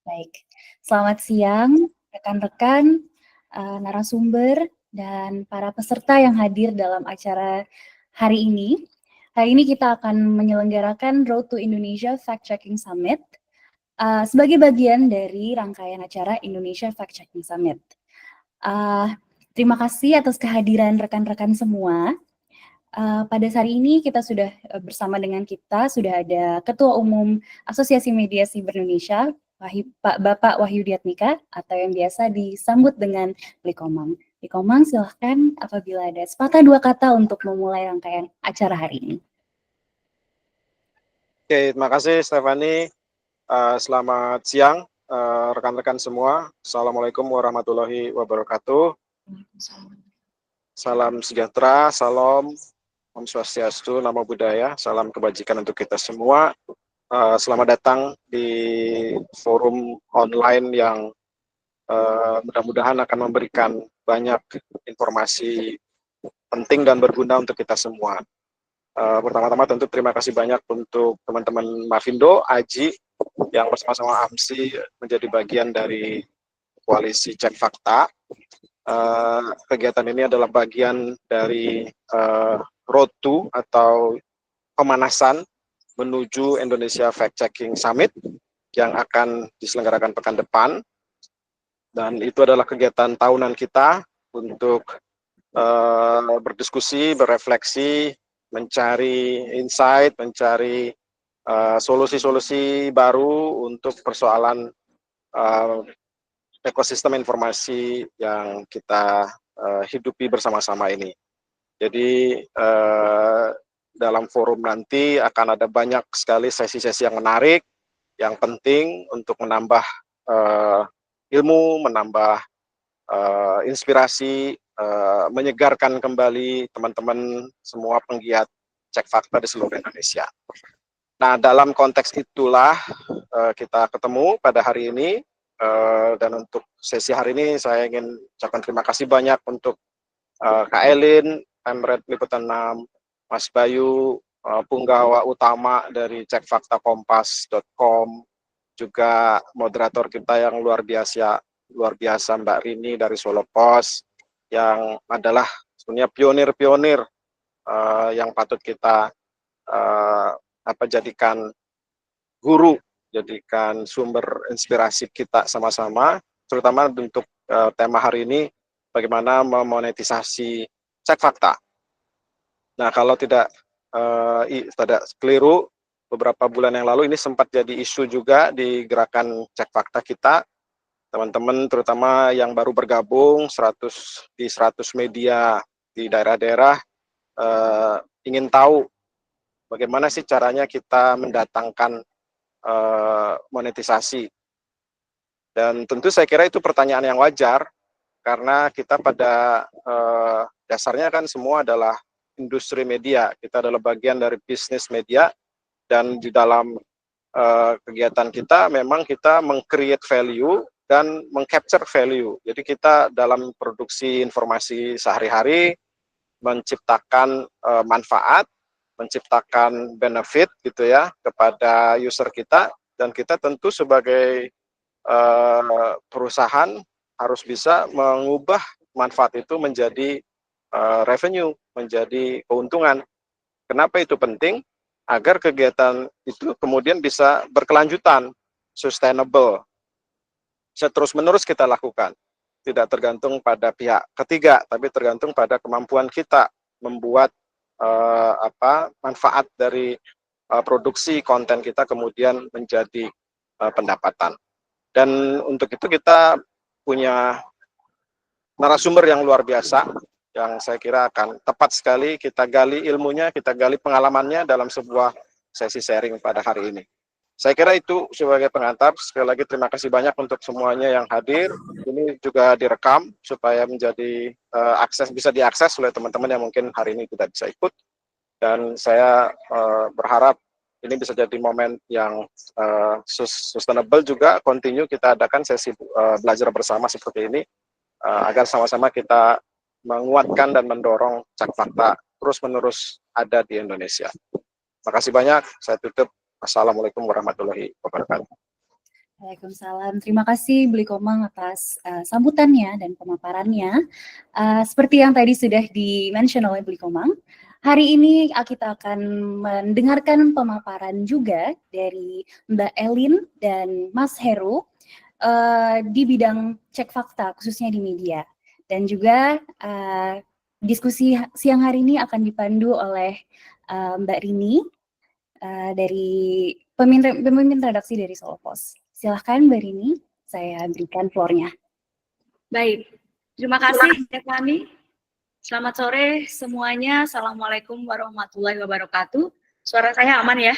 Baik, selamat siang rekan-rekan, narasumber, dan para peserta yang hadir dalam acara hari ini. Hari ini kita akan menyelenggarakan Road to Indonesia Fact Checking Summit sebagai bagian dari rangkaian acara Indonesia Fact Checking Summit. Terima kasih atas kehadiran rekan-rekan semua. Pada hari ini kita sudah bersama dengan kita sudah ada Ketua Umum Asosiasi Media Siber Indonesia, Bapak Wahyu Diatmika, atau yang biasa disambut dengan Likomang. Likomang, silahkan apabila ada sepatah dua kata untuk memulai rangkaian acara hari ini. Oke, terima kasih Stefani. Selamat siang rekan-rekan semua. Assalamualaikum warahmatullahi wabarakatuh. Salam sejahtera, salam Om Swastiastu, Namo Buddhaya, salam kebajikan untuk kita semua. Selamat datang di forum online yang mudah-mudahan akan memberikan banyak informasi penting dan berguna untuk kita semua. Pertama-tama tentu terima kasih banyak untuk teman-teman Mavindo, Aji, yang bersama-sama AMSI menjadi bagian dari koalisi Cek Fakta. Kegiatan ini adalah bagian dari Road to atau pemanasan menuju Indonesia Fact Checking Summit yang akan diselenggarakan pekan depan. Dan itu adalah kegiatan tahunan kita untuk berdiskusi, berefleksi, mencari insight, mencari solusi-solusi baru untuk persoalan ekosistem informasi yang kita hidupi bersama-sama ini. Jadi dalam forum nanti akan ada banyak sekali sesi-sesi yang menarik, yang penting untuk menambah ilmu, menambah inspirasi, menyegarkan kembali teman-teman semua penggiat cek fakta di seluruh Indonesia. Nah, dalam konteks itulah kita ketemu pada hari ini. Dan untuk sesi hari ini saya ingin ucapkan terima kasih banyak untuk Kak Elin, Pemret Liputan 6, Mas Bayu, punggawa utama dari cekfaktakompas.com, juga moderator kita yang luar biasa Mbak Rini dari Solo Pos, yang adalah sebenarnya pionir-pionir yang patut kita jadikan guru, jadikan sumber inspirasi kita sama-sama, terutama untuk tema hari ini, bagaimana memonetisasi cek fakta. Nah, kalau tidak keliru, beberapa bulan yang lalu ini sempat jadi isu juga di gerakan cek fakta kita. Teman-teman terutama yang baru bergabung 100 media di daerah-daerah ingin tahu bagaimana sih caranya kita mendatangkan monetisasi. Dan tentu saya kira itu pertanyaan yang wajar, karena kita pada dasarnya kan semua adalah industri media, kita adalah bagian dari bisnis media, dan di dalam kegiatan kita memang kita meng-create value dan meng-capture value. Jadi kita dalam produksi informasi sehari-hari menciptakan manfaat, menciptakan benefit gitu ya kepada user kita, dan kita tentu sebagai perusahaan harus bisa mengubah manfaat itu menjadi revenue, menjadi keuntungan. Kenapa itu penting? Agar kegiatan itu kemudian bisa berkelanjutan, sustainable, bisa terus-menerus kita lakukan. Tidak tergantung pada pihak ketiga, tapi tergantung pada kemampuan kita membuat manfaat dari produksi konten kita kemudian menjadi pendapatan. Dan untuk itu kita punya narasumber yang luar biasa, yang saya kira akan tepat sekali kita gali ilmunya, kita gali pengalamannya dalam sebuah sesi sharing pada hari ini. Saya kira itu sebagai pengantar. Sekali lagi terima kasih banyak untuk semuanya yang hadir. Ini juga direkam supaya menjadi bisa diakses oleh teman-teman yang mungkin hari ini tidak bisa ikut. Dan saya berharap ini bisa jadi momen yang sustainable juga, continue kita adakan sesi belajar bersama seperti ini, agar sama-sama kita menguatkan dan mendorong cek fakta terus-menerus ada di Indonesia. Terima kasih banyak, saya tutup. Assalamualaikum warahmatullahi wabarakatuh. Waalaikumsalam. Terima kasih Beli Komang atas sambutannya dan pemaparannya. Seperti yang tadi sudah di-mention oleh Beli Komang, hari ini kita akan mendengarkan pemaparan juga dari Mbak Elin dan Mas Heru di bidang cek fakta, khususnya di media. Dan juga diskusi siang hari ini akan dipandu oleh Mbak Rini dari pemimpin redaksi dari Solo Pos. Silahkan Mbak Rini, saya berikan floor-nya. Baik, terima kasih Stefani. Selamat sore semuanya. Assalamualaikum warahmatullahi wabarakatuh. Suara saya aman ya?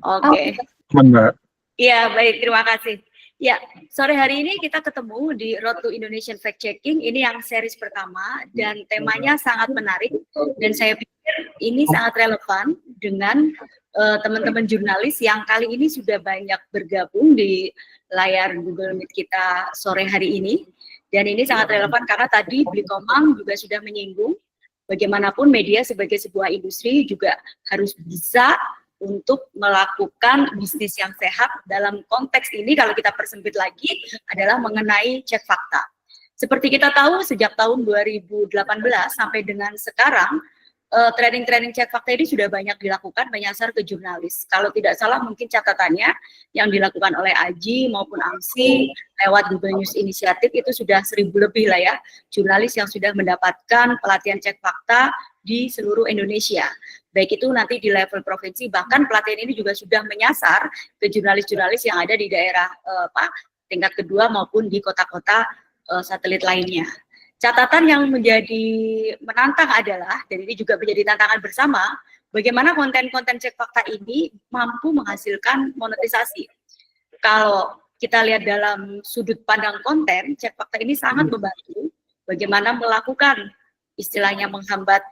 Oke. Aman, Mbak. Iya, baik. Terima kasih. Ya, sore hari ini kita ketemu di Road to Indonesian Fact Checking. Ini yang series pertama dan temanya sangat menarik dan saya pikir ini sangat relevan dengan teman-teman jurnalis yang kali ini sudah banyak bergabung di layar Google Meet kita sore hari ini. Dan ini sangat relevan karena tadi Bli Komang juga sudah menyinggung bagaimanapun media sebagai sebuah industri juga harus bisa untuk melakukan bisnis yang sehat. Dalam konteks ini kalau kita persempit lagi adalah mengenai cek fakta. Seperti kita tahu sejak tahun 2018 sampai dengan sekarang training cek fakta ini sudah banyak dilakukan menyasar ke jurnalis. Kalau tidak salah mungkin catatannya yang dilakukan oleh Aji maupun AMSI lewat Google News Initiative itu sudah 1000 lebih lah ya jurnalis yang sudah mendapatkan pelatihan cek fakta di seluruh Indonesia. Baik itu nanti di level provinsi, bahkan pelatihan ini juga sudah menyasar ke jurnalis-jurnalis yang ada di daerah tingkat kedua maupun di kota-kota satelit lainnya. Catatan yang menjadi menantang adalah, dan ini juga menjadi tantangan bersama, bagaimana konten-konten cek fakta ini mampu menghasilkan monetisasi. Kalau kita lihat dalam sudut pandang konten, cek fakta ini sangat membantu bagaimana melakukan istilahnya menghambat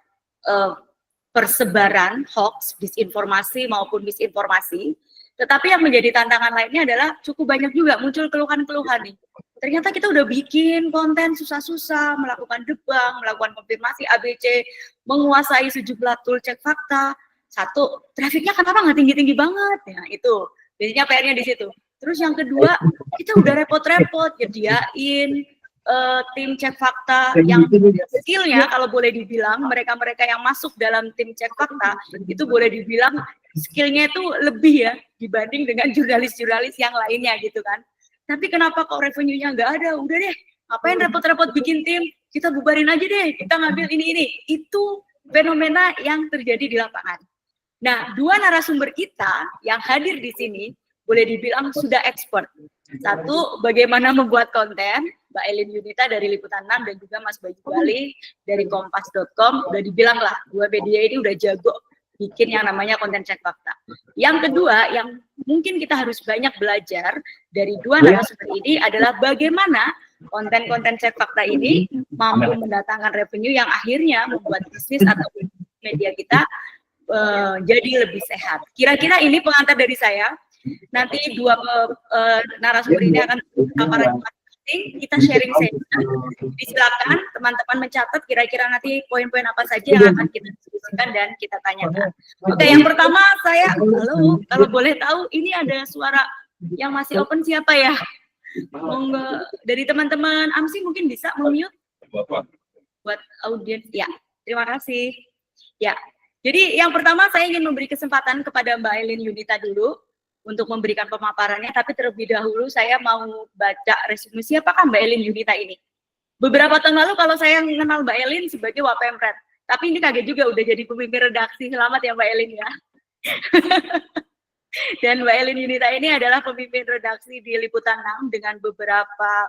persebaran hoax, disinformasi maupun misinformasi. Tetapi yang menjadi tantangan lainnya adalah cukup banyak juga muncul keluhan-keluhan nih. Ternyata kita udah bikin konten susah-susah, melakukan debang, melakukan konfirmasi ABC, menguasai sejumlah tool cek fakta. Satu, trafiknya kenapa nggak tinggi-tinggi banget? Ya itu, biasanya PR-nya di situ. Terus yang kedua, kita udah repot-repot nyediain tim cek fakta yang skillnya kalau boleh dibilang mereka-mereka yang masuk dalam tim cek fakta itu boleh dibilang skillnya itu lebih ya dibanding dengan jurnalis-jurnalis yang lainnya gitu kan. Tapi kenapa kok revenue-nya nggak ada? Udah deh, ngapain repot-repot bikin tim? Kita bubarin aja deh, kita ngambil ini. Itu fenomena yang terjadi di lapangan. Nah, dua narasumber kita yang hadir di sini boleh dibilang sudah expert. Satu, bagaimana membuat konten, Mbak Elin Yunita dari Liputan 6 dan juga Mas Bayu Bali dari Kompas.com, udah dibilang lah, dua media ini udah jago bikin yang namanya konten cek fakta. Yang kedua, yang mungkin kita harus banyak belajar dari dua narasumber ini adalah bagaimana konten-konten cek fakta ini mampu mendatangkan revenue yang akhirnya membuat bisnis atau media kita jadi lebih sehat. Kira-kira ini pengantar dari saya. Nanti dua narasumber ini akan paparan masing-masing, kita sharing session. Silakan teman-teman mencatat kira-kira nanti poin-poin apa saja yang akan kita diskusikan dan kita tanyakan. Oke, yang pertama saya, halo, kalau boleh tahu ini ada suara yang masih open siapa ya? Monggo dari teman-teman AMSI mungkin bisa mute buat audiens. Ya, terima kasih. Ya, jadi yang pertama saya ingin memberi kesempatan kepada Mbak Elin Yunita dulu untuk memberikan pemaparannya, tapi terlebih dahulu saya mau baca resume siapakah Mbak Elin Yunita ini. Beberapa tahun lalu kalau saya mengenal Mbak Elin sebagai Wapemret, tapi ini kaget juga udah jadi pemimpin redaksi. Selamat ya Mbak Elin ya. Dan Mbak Elin Yunita ini adalah pemimpin redaksi di Liputan 6 dengan beberapa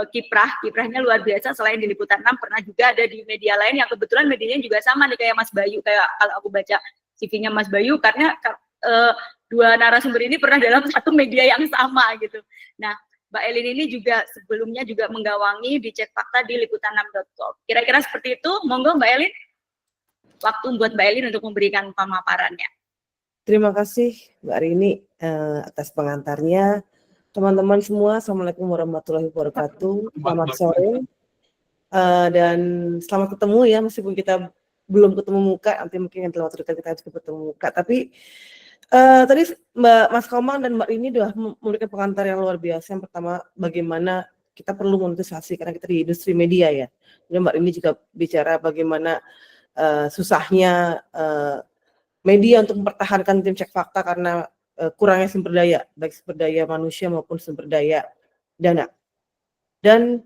kiprahnya luar biasa. Selain di Liputan 6 pernah juga ada di media lain yang kebetulan medianya juga sama nih kayak Mas Bayu, kayak kalau aku baca CV-nya Mas Bayu karena dua narasumber ini pernah dalam satu media yang sama gitu. Nah, Mbak Elin ini juga sebelumnya juga menggawangi di cek fakta di liputan6.com. Kira-kira seperti itu. Monggo Mbak Elin. Waktu buat Mbak Elin untuk memberikan pemaparannya. Terima kasih Mbak Rini atas pengantarnya. Teman-teman semua, Assalamualaikum warahmatullahi wabarakatuh. Selamat sore. Dan selamat ketemu ya, meskipun kita belum ketemu muka, nanti mungkin yang telah kita harus ketemu muka. Tapi Tadi Mas Komang dan Mbak Rini sudah memberikan pengantar yang luar biasa. Yang pertama, bagaimana kita perlu monetisasi karena kita di industri media ya. Dan Mbak Rini juga bicara bagaimana susahnya media untuk mempertahankan tim cek fakta karena kurangnya sumber daya, baik sumber daya manusia maupun sumber daya dana. Dan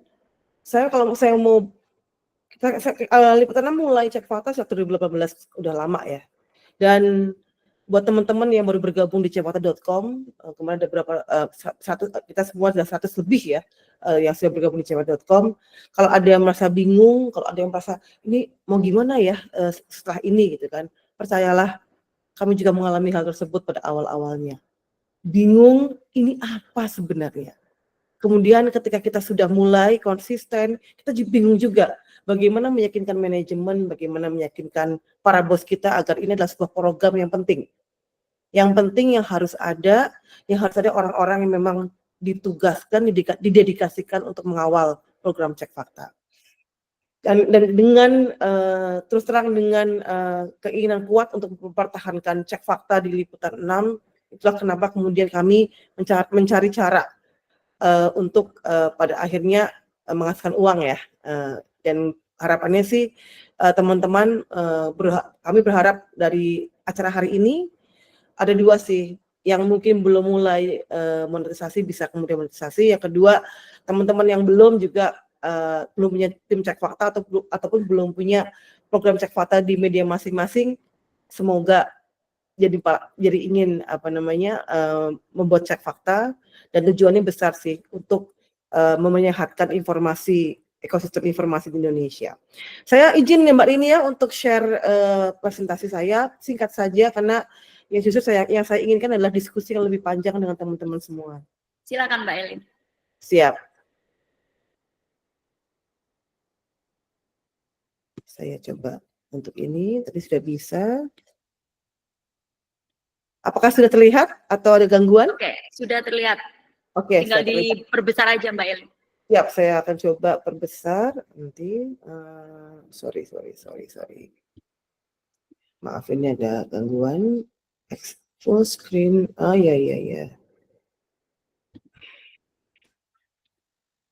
kalau saya mau Liputan 6 mulai cek fakta sejak 2018, udah lama ya. Dan buat teman-teman yang baru bergabung di cekfakta.com, kemarin ada berapa kita semua sudah 100 lebih ya yang sudah bergabung di cekfakta.com. Kalau ada yang merasa bingung, kalau ada yang merasa ini mau gimana ya setelah ini gitu kan, percayalah kami juga mengalami hal tersebut pada awal-awalnya. Bingung ini apa sebenarnya? Kemudian ketika kita sudah mulai konsisten, kita bingung juga bagaimana meyakinkan manajemen, bagaimana meyakinkan para bos kita agar ini adalah sebuah program yang penting. Yang penting yang harus ada orang-orang yang memang ditugaskan, didedikasikan untuk mengawal program cek fakta. Dan dengan terus terang dengan keinginan kuat untuk mempertahankan cek fakta di Liputan 6, itulah kenapa kemudian kami mencari cara untuk pada akhirnya menghasilkan uang ya. Dan harapannya sih teman-teman, kami berharap dari acara hari ini ada dua sih, yang mungkin belum mulai monetisasi bisa kemudian monetisasi. Yang kedua, teman-teman yang belum juga belum punya tim cek fakta ataupun belum punya program cek fakta di media masing-masing, semoga jadi ingin membuat cek fakta, dan tujuannya besar sih untuk menyehatkan ekosistem informasi di Indonesia. Saya izin ya Mbak Rini ya untuk share presentasi saya singkat saja karena yang justru yang saya inginkan adalah diskusi yang lebih panjang dengan teman-teman semua. Silakan Mbak Elin. Siap. Saya coba untuk ini, tadi sudah bisa. Apakah sudah terlihat atau ada gangguan? Oke, sudah terlihat. Oke, tinggal diperbesar aja Mbak Elin. Siap, saya akan coba perbesar nanti. Sorry. Maaf, ini ada gangguan. Full screen. Ya.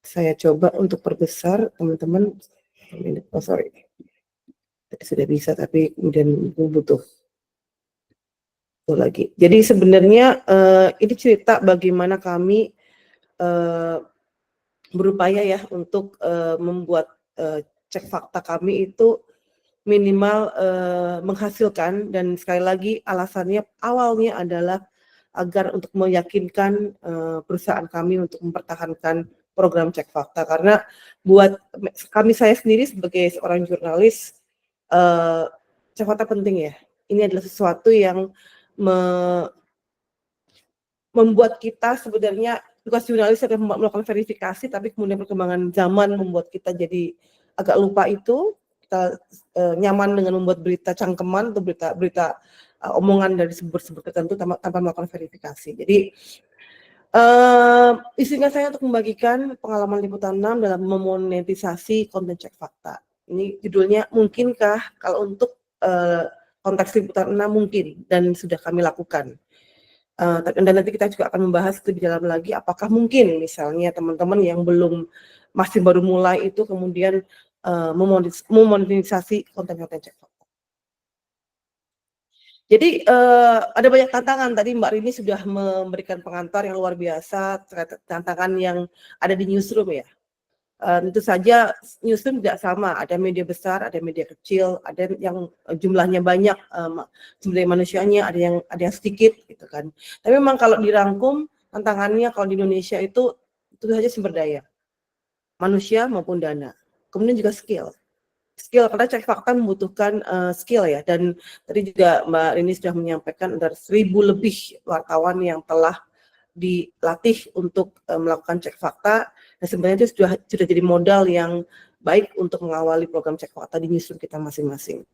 Saya coba untuk perbesar, teman-teman. Sorry. Tadi sudah bisa, tapi kemudian butuh lagi. Jadi sebenarnya ini cerita bagaimana kami berupaya ya untuk membuat cek fakta kami itu minimal menghasilkan, dan sekali lagi alasannya awalnya adalah agar untuk meyakinkan perusahaan kami untuk mempertahankan program cek fakta, karena buat saya sendiri sebagai seorang jurnalis, cek fakta penting ya. Ini adalah sesuatu yang membuat kita sebenarnya tugas jurnalis adalah melakukan verifikasi, tapi kemudian perkembangan zaman membuat kita jadi agak lupa itu. Kita nyaman dengan membuat berita cangkeman atau berita omongan dari sumber-sumber tertentu tanpa melakukan verifikasi. Jadi izinkan saya untuk membagikan pengalaman Liputan 6 dalam memonetisasi konten cek fakta. Ini judulnya mungkinkah, kalau untuk konteks Liputan 6 mungkin, dan sudah kami lakukan. Dan nanti kita juga akan membahas lebih dalam lagi apakah mungkin misalnya teman-teman yang masih baru mulai itu kemudian memonetisasi konten-konten cek fakta. Jadi ada banyak tantangan. Tadi Mbak Rini sudah memberikan pengantar yang luar biasa terkait tantangan yang ada di newsroom ya. Tentu saja newsroom tidak sama, ada media besar, ada media kecil, ada yang jumlahnya banyak, jumlah manusianya ada yang sedikit gitu kan. Tapi memang kalau dirangkum tantangannya kalau di Indonesia itu saja sumber daya, manusia maupun dana. Kemudian juga skill karena cek fakta membutuhkan skill ya, dan tadi juga Mbak Rini sudah menyampaikan ada 1.000 lebih wartawan yang telah dilatih untuk melakukan cek fakta, dan sebenarnya itu sudah jadi modal yang baik untuk mengawali program cek fakta di newsroom kita masing-masing.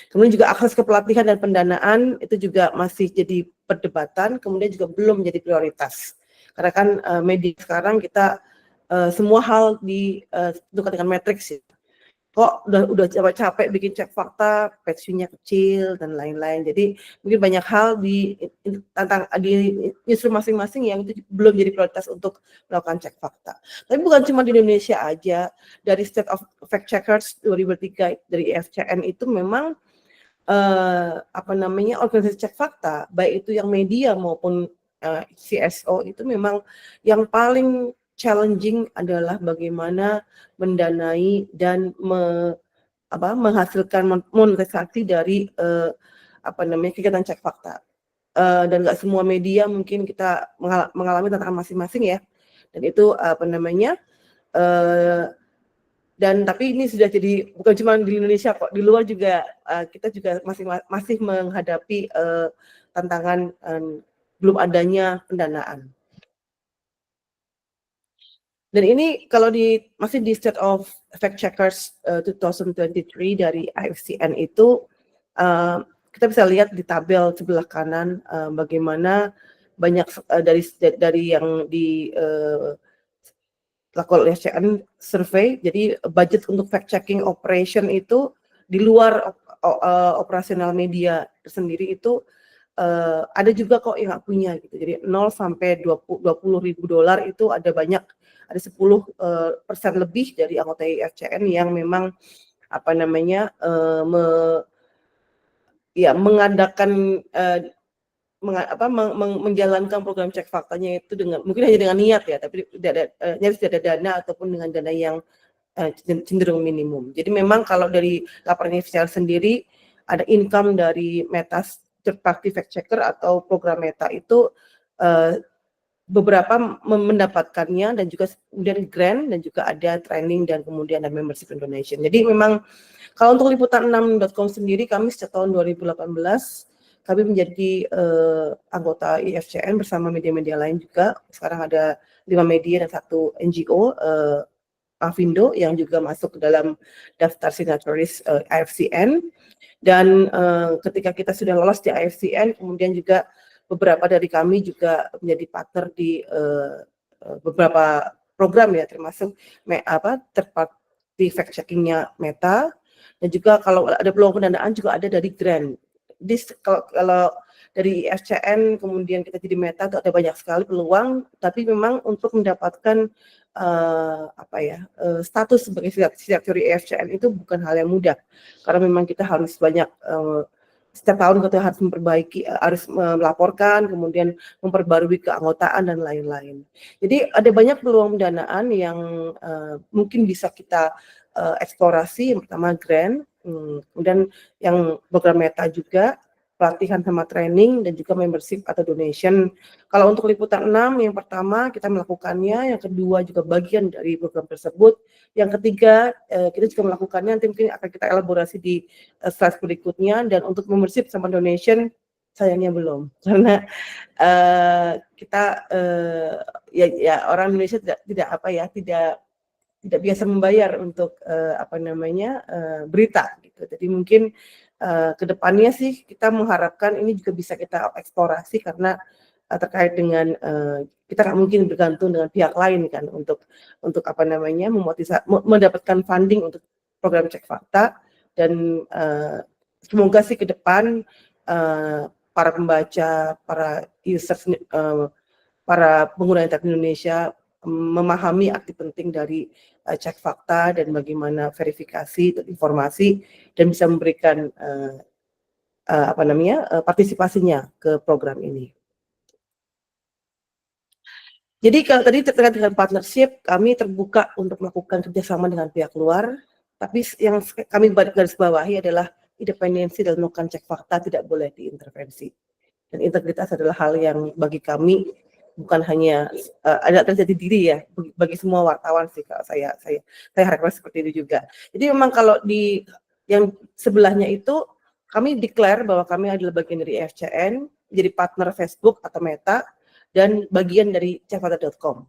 Kemudian juga akses ke pelatihan dan pendanaan itu juga masih jadi perdebatan, kemudian juga belum menjadi prioritas. Karena kan media sekarang kita semua hal ditentukan dengan matriks ya. kok udah capek-capek bikin cek fakta, page-nya kecil dan lain-lain. Jadi mungkin banyak hal di newsroom masing-masing yang itu belum jadi prioritas untuk melakukan cek fakta. Tapi bukan cuma di Indonesia aja. Dari State of Fact Checkers 2003 dari IFCN itu memang organisasi cek fakta, baik itu yang media maupun CSO itu memang yang paling challenging adalah bagaimana mendanai dan menghasilkan monetisasi dari kegiatan cek fakta. Dan nggak semua media mungkin kita mengalami tantangan masing-masing ya. Dan itu tapi ini sudah jadi bukan cuma di Indonesia kok, di luar juga kita juga masih menghadapi tantangan belum adanya pendanaan. Dan ini kalau masih di State of Fact Checkers 2023 dari IFCN itu kita bisa lihat di tabel sebelah kanan bagaimana banyak dari yang dilakukan oleh IFCN survei. Jadi budget untuk fact checking operation itu di luar operasional media sendiri itu ada juga kok yang nggak punya gitu. Jadi 0 sampai 20.000 dolar itu ada banyak, ada 10% lebih dari anggota IFCN yang memang mengadakan menjalankan program cek faktanya itu dengan mungkin hanya dengan niat ya, tapi nyaris tidak ada dana ataupun dengan dana yang cenderung minimum. Jadi memang kalau dari laporan IFCN sendiri ada income dari Meta third party fact checker atau program Meta itu beberapa mendapatkannya, dan juga kemudian grant, dan juga ada training, dan kemudian ada membership and donation. Jadi memang kalau untuk liputan6.com sendiri, kami sejak tahun 2018 kami menjadi anggota IFCN bersama media-media lain juga. Sekarang ada 5 media dan 1 NGO, Avindo, yang juga masuk ke dalam daftar signatories IFCN. Dan ketika kita sudah lolos di IFCN, kemudian juga beberapa dari kami juga menjadi partner di beberapa program ya, termasuk third party fact checkingnya Meta, dan juga kalau ada peluang pendanaan juga ada dari grant. Kalau dari IFCN kemudian kita jadi Meta itu ada banyak sekali peluang, tapi memang untuk mendapatkan status sebagai signatory IFCN itu bukan hal yang mudah, karena memang kita harus banyak setiap tahun kita harus memperbaiki, harus melaporkan, kemudian memperbarui keanggotaan dan lain-lain. Jadi ada banyak peluang pendanaan yang mungkin bisa kita eksplorasi. Yang pertama grant, kemudian yang program Meta juga pelatihan sama training, dan juga membership atau donation. Kalau untuk liputan 6, yang pertama kita melakukannya, yang kedua juga bagian dari program tersebut, yang ketiga kita juga melakukannya, nanti mungkin akan kita elaborasi di slide berikutnya. Dan untuk membership sama donation sayangnya belum, karena kita orang Indonesia tidak biasa membayar untuk berita gitu. Jadi mungkin kedepannya sih kita mengharapkan ini juga bisa kita eksplorasi, karena terkait dengan kita nggak mungkin bergantung dengan pihak lain kan untuk mendapatkan funding untuk program cek fakta. Dan semoga sih ke depan para pembaca, para users, para pengguna internet Indonesia memahami arti penting dari cek fakta dan bagaimana verifikasi informasi, dan bisa memberikan partisipasinya ke program ini. Jadi kalau tadi terkait dengan partnership, kami terbuka untuk melakukan kerjasama dengan pihak luar, tapi yang kami garis bawahi adalah independensi dalam melakukan cek fakta tidak boleh diintervensi. Dan integritas adalah hal yang bagi kami bukan hanya ada terjadi diri ya, bagi semua wartawan sih, kalau saya harapkan seperti itu juga. Jadi memang kalau di yang sebelahnya itu kami declare bahwa kami adalah bagian dari IFCN, jadi partner Facebook atau Meta, dan bagian dari cekfakta.com.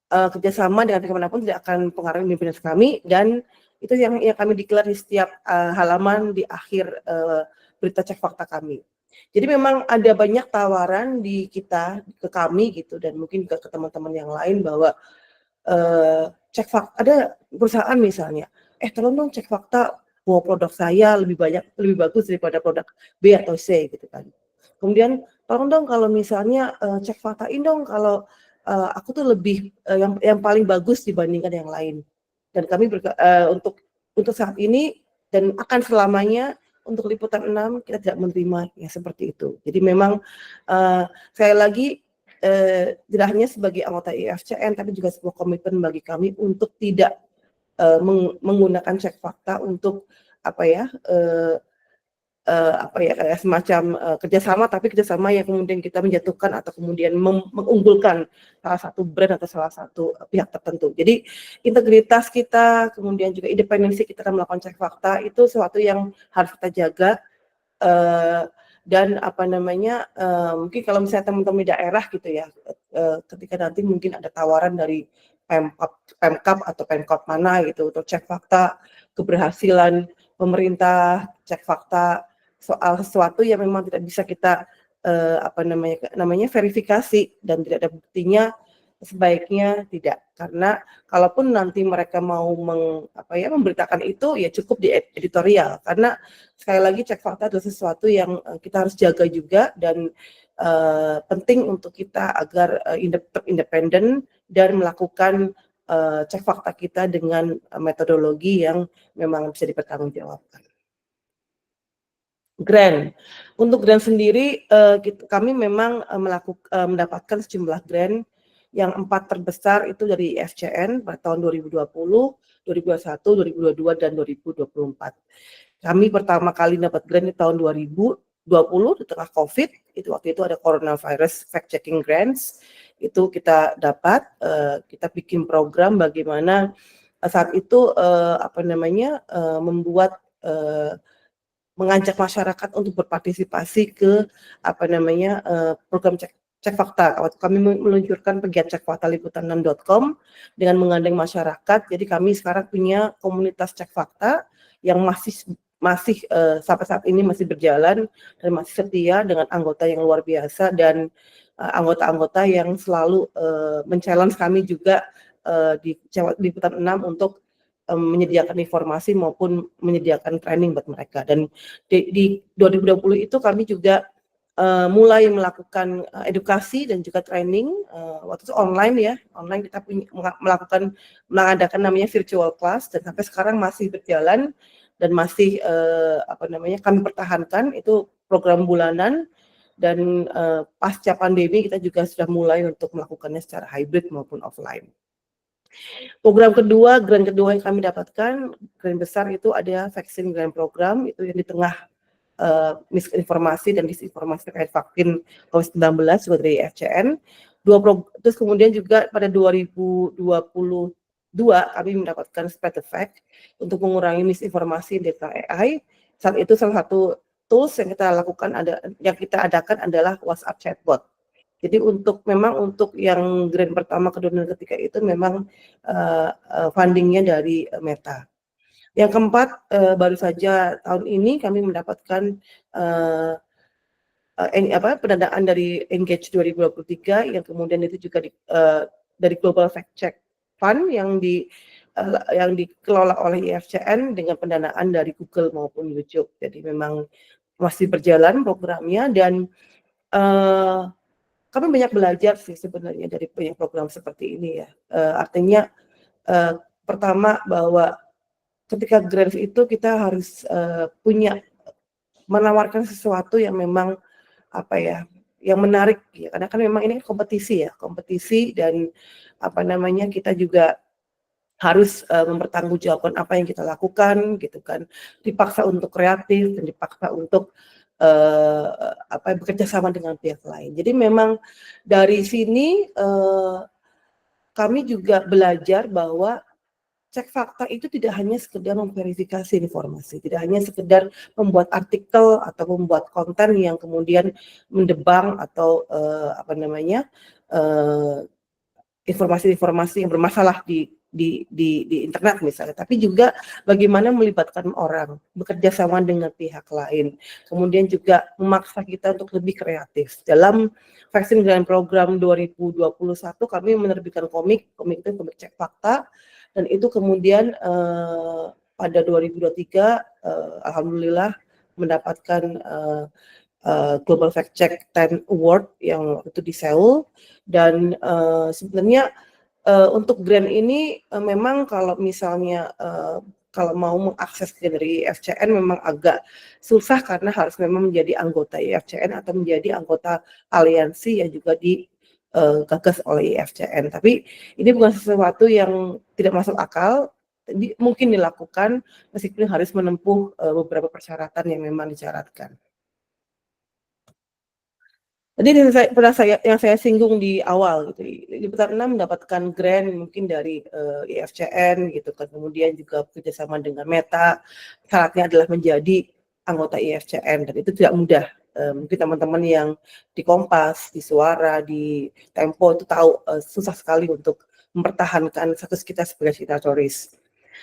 Kerjasama dengan pihak manapun tidak akan pengaruhi independens kami, dan itu yang kami declare di setiap halaman di akhir berita cek fakta kami. Jadi memang ada banyak tawaran ke kami gitu, dan mungkin juga ke teman-teman yang lain, bahwa cek fakta, ada perusahaan misalnya tolong dong cek fakta bahwa produk saya lebih bagus daripada produk B atau C gitu kan. Kemudian tolong dong kalau misalnya cek faktain dong kalau aku tuh lebih yang paling bagus dibandingkan yang lain. Dan kami untuk saat ini dan akan selamanya untuk liputan 6 kita tidak menerima yang seperti itu. Jadi memang saya lagi tidak hanya sebagai anggota IFCN tapi juga sebuah komitmen bagi kami untuk tidak menggunakan cek fakta untuk kayak semacam kerjasama, tapi kerjasama yang kemudian kita menjatuhkan atau kemudian mengunggulkan salah satu brand atau salah satu pihak tertentu. Jadi integritas kita, kemudian juga independensi kita dalam melakukan cek fakta itu sesuatu yang harus kita jaga. Dan mungkin kalau misalnya teman-teman di daerah gitu ya, ketika nanti mungkin ada tawaran dari Pemkab atau Pemkot mana gitu untuk cek fakta keberhasilan pemerintah, cek fakta soal sesuatu yang memang tidak bisa kita verifikasi dan tidak ada buktinya, sebaiknya tidak. Karena kalaupun nanti mereka mau memberitakan itu ya cukup di editorial, karena sekali lagi cek fakta adalah sesuatu yang kita harus jaga juga dan penting untuk kita agar independen dan melakukan cek fakta kita dengan metodologi yang memang bisa dipertanggungjawabkan. Grant. Untuk grant sendiri kami memang mendapatkan sejumlah grant yang 4 terbesar itu dari IFCN pada tahun 2020, 2021, 2022 dan 2024. Kami pertama kali dapat grant di tahun 2020 di tengah COVID, waktu itu ada coronavirus fact checking grants. Itu kita dapat, kita bikin program bagaimana saat itu membuat mengajak masyarakat untuk berpartisipasi ke program cek fakta. Kami meluncurkan pegiat cek fakta liputan6.com dengan menggandeng masyarakat. Jadi kami sekarang punya komunitas cek fakta yang masih sampai saat ini masih berjalan dan masih setia dengan anggota yang luar biasa dan anggota-anggota yang selalu men-challenge kami juga di liputan 6 untuk menyediakan informasi maupun menyediakan training buat mereka. Dan di 2020 itu kami juga mulai melakukan edukasi dan juga training waktu itu online ya, online kita mengadakan namanya virtual class dan sampai sekarang masih berjalan dan masih kami pertahankan itu program bulanan dan pasca pandemi kita juga sudah mulai untuk melakukannya secara hybrid maupun offline. Program kedua, grant kedua yang kami dapatkan, grant besar itu ada vaksin grant program, itu yang di tengah misinformasi dan disinformasi terkait vaksin COVID-19 juga dari FCN. Terus kemudian juga pada 2022 kami mendapatkan spread effect untuk mengurangi misinformasi data AI. Saat itu salah satu tools yang kita adakan adalah WhatsApp chatbot. Jadi untuk yang grant pertama, kedua, dan ketiga itu memang fundingnya dari Meta. Yang keempat, baru saja tahun ini kami mendapatkan pendanaan dari Engage 2023 yang kemudian itu juga dari Global Fact Check Fund yang dikelola oleh IFCN dengan pendanaan dari Google maupun YouTube. Jadi memang masih berjalan programnya dan kami banyak belajar sih sebenarnya dari program seperti ini ya. Artinya pertama bahwa ketika grants itu kita harus menawarkan sesuatu yang memang yang menarik ya, karena kan memang ini kompetisi dan kita juga harus mempertanggungjawabkan apa yang kita lakukan gitu kan, dipaksa untuk kreatif dan dipaksa untuk bekerja sama dengan pihak lain. Jadi memang dari sini kami juga belajar bahwa cek fakta itu tidak hanya sekedar memverifikasi informasi, tidak hanya sekedar membuat artikel atau membuat konten yang kemudian mendebang atau informasi-informasi yang bermasalah di internet misalnya, tapi juga bagaimana melibatkan orang, bekerja sama dengan pihak lain, kemudian juga memaksa kita untuk lebih kreatif. Dalam vaksin grant program 2021 kami menerbitkan komik itu komik cek fakta, dan itu kemudian pada 2023 alhamdulillah mendapatkan Global Fact Check 10 Award yang itu di Seoul. Dan sebenarnya untuk grant ini memang kalau misalnya kalau mau mengakses dari IFCN memang agak susah karena harus memang menjadi anggota IFCN atau menjadi anggota aliansi yang juga digagas oleh IFCN. Tapi ini bukan sesuatu yang tidak masuk akal, mungkin dilakukan meskipun harus menempuh beberapa persyaratan yang memang disyaratkan. Tadi yang saya singgung di awal gitu, Liputan 6 mendapatkan grant mungkin dari IFCN gitu kan, kemudian juga bekerjasama dengan Meta, syaratnya adalah menjadi anggota IFCN dan itu tidak mudah. Mungkin teman-teman yang di Kompas, di Suara, di Tempo itu tahu susah sekali untuk mempertahankan status kita sebagai signatoris.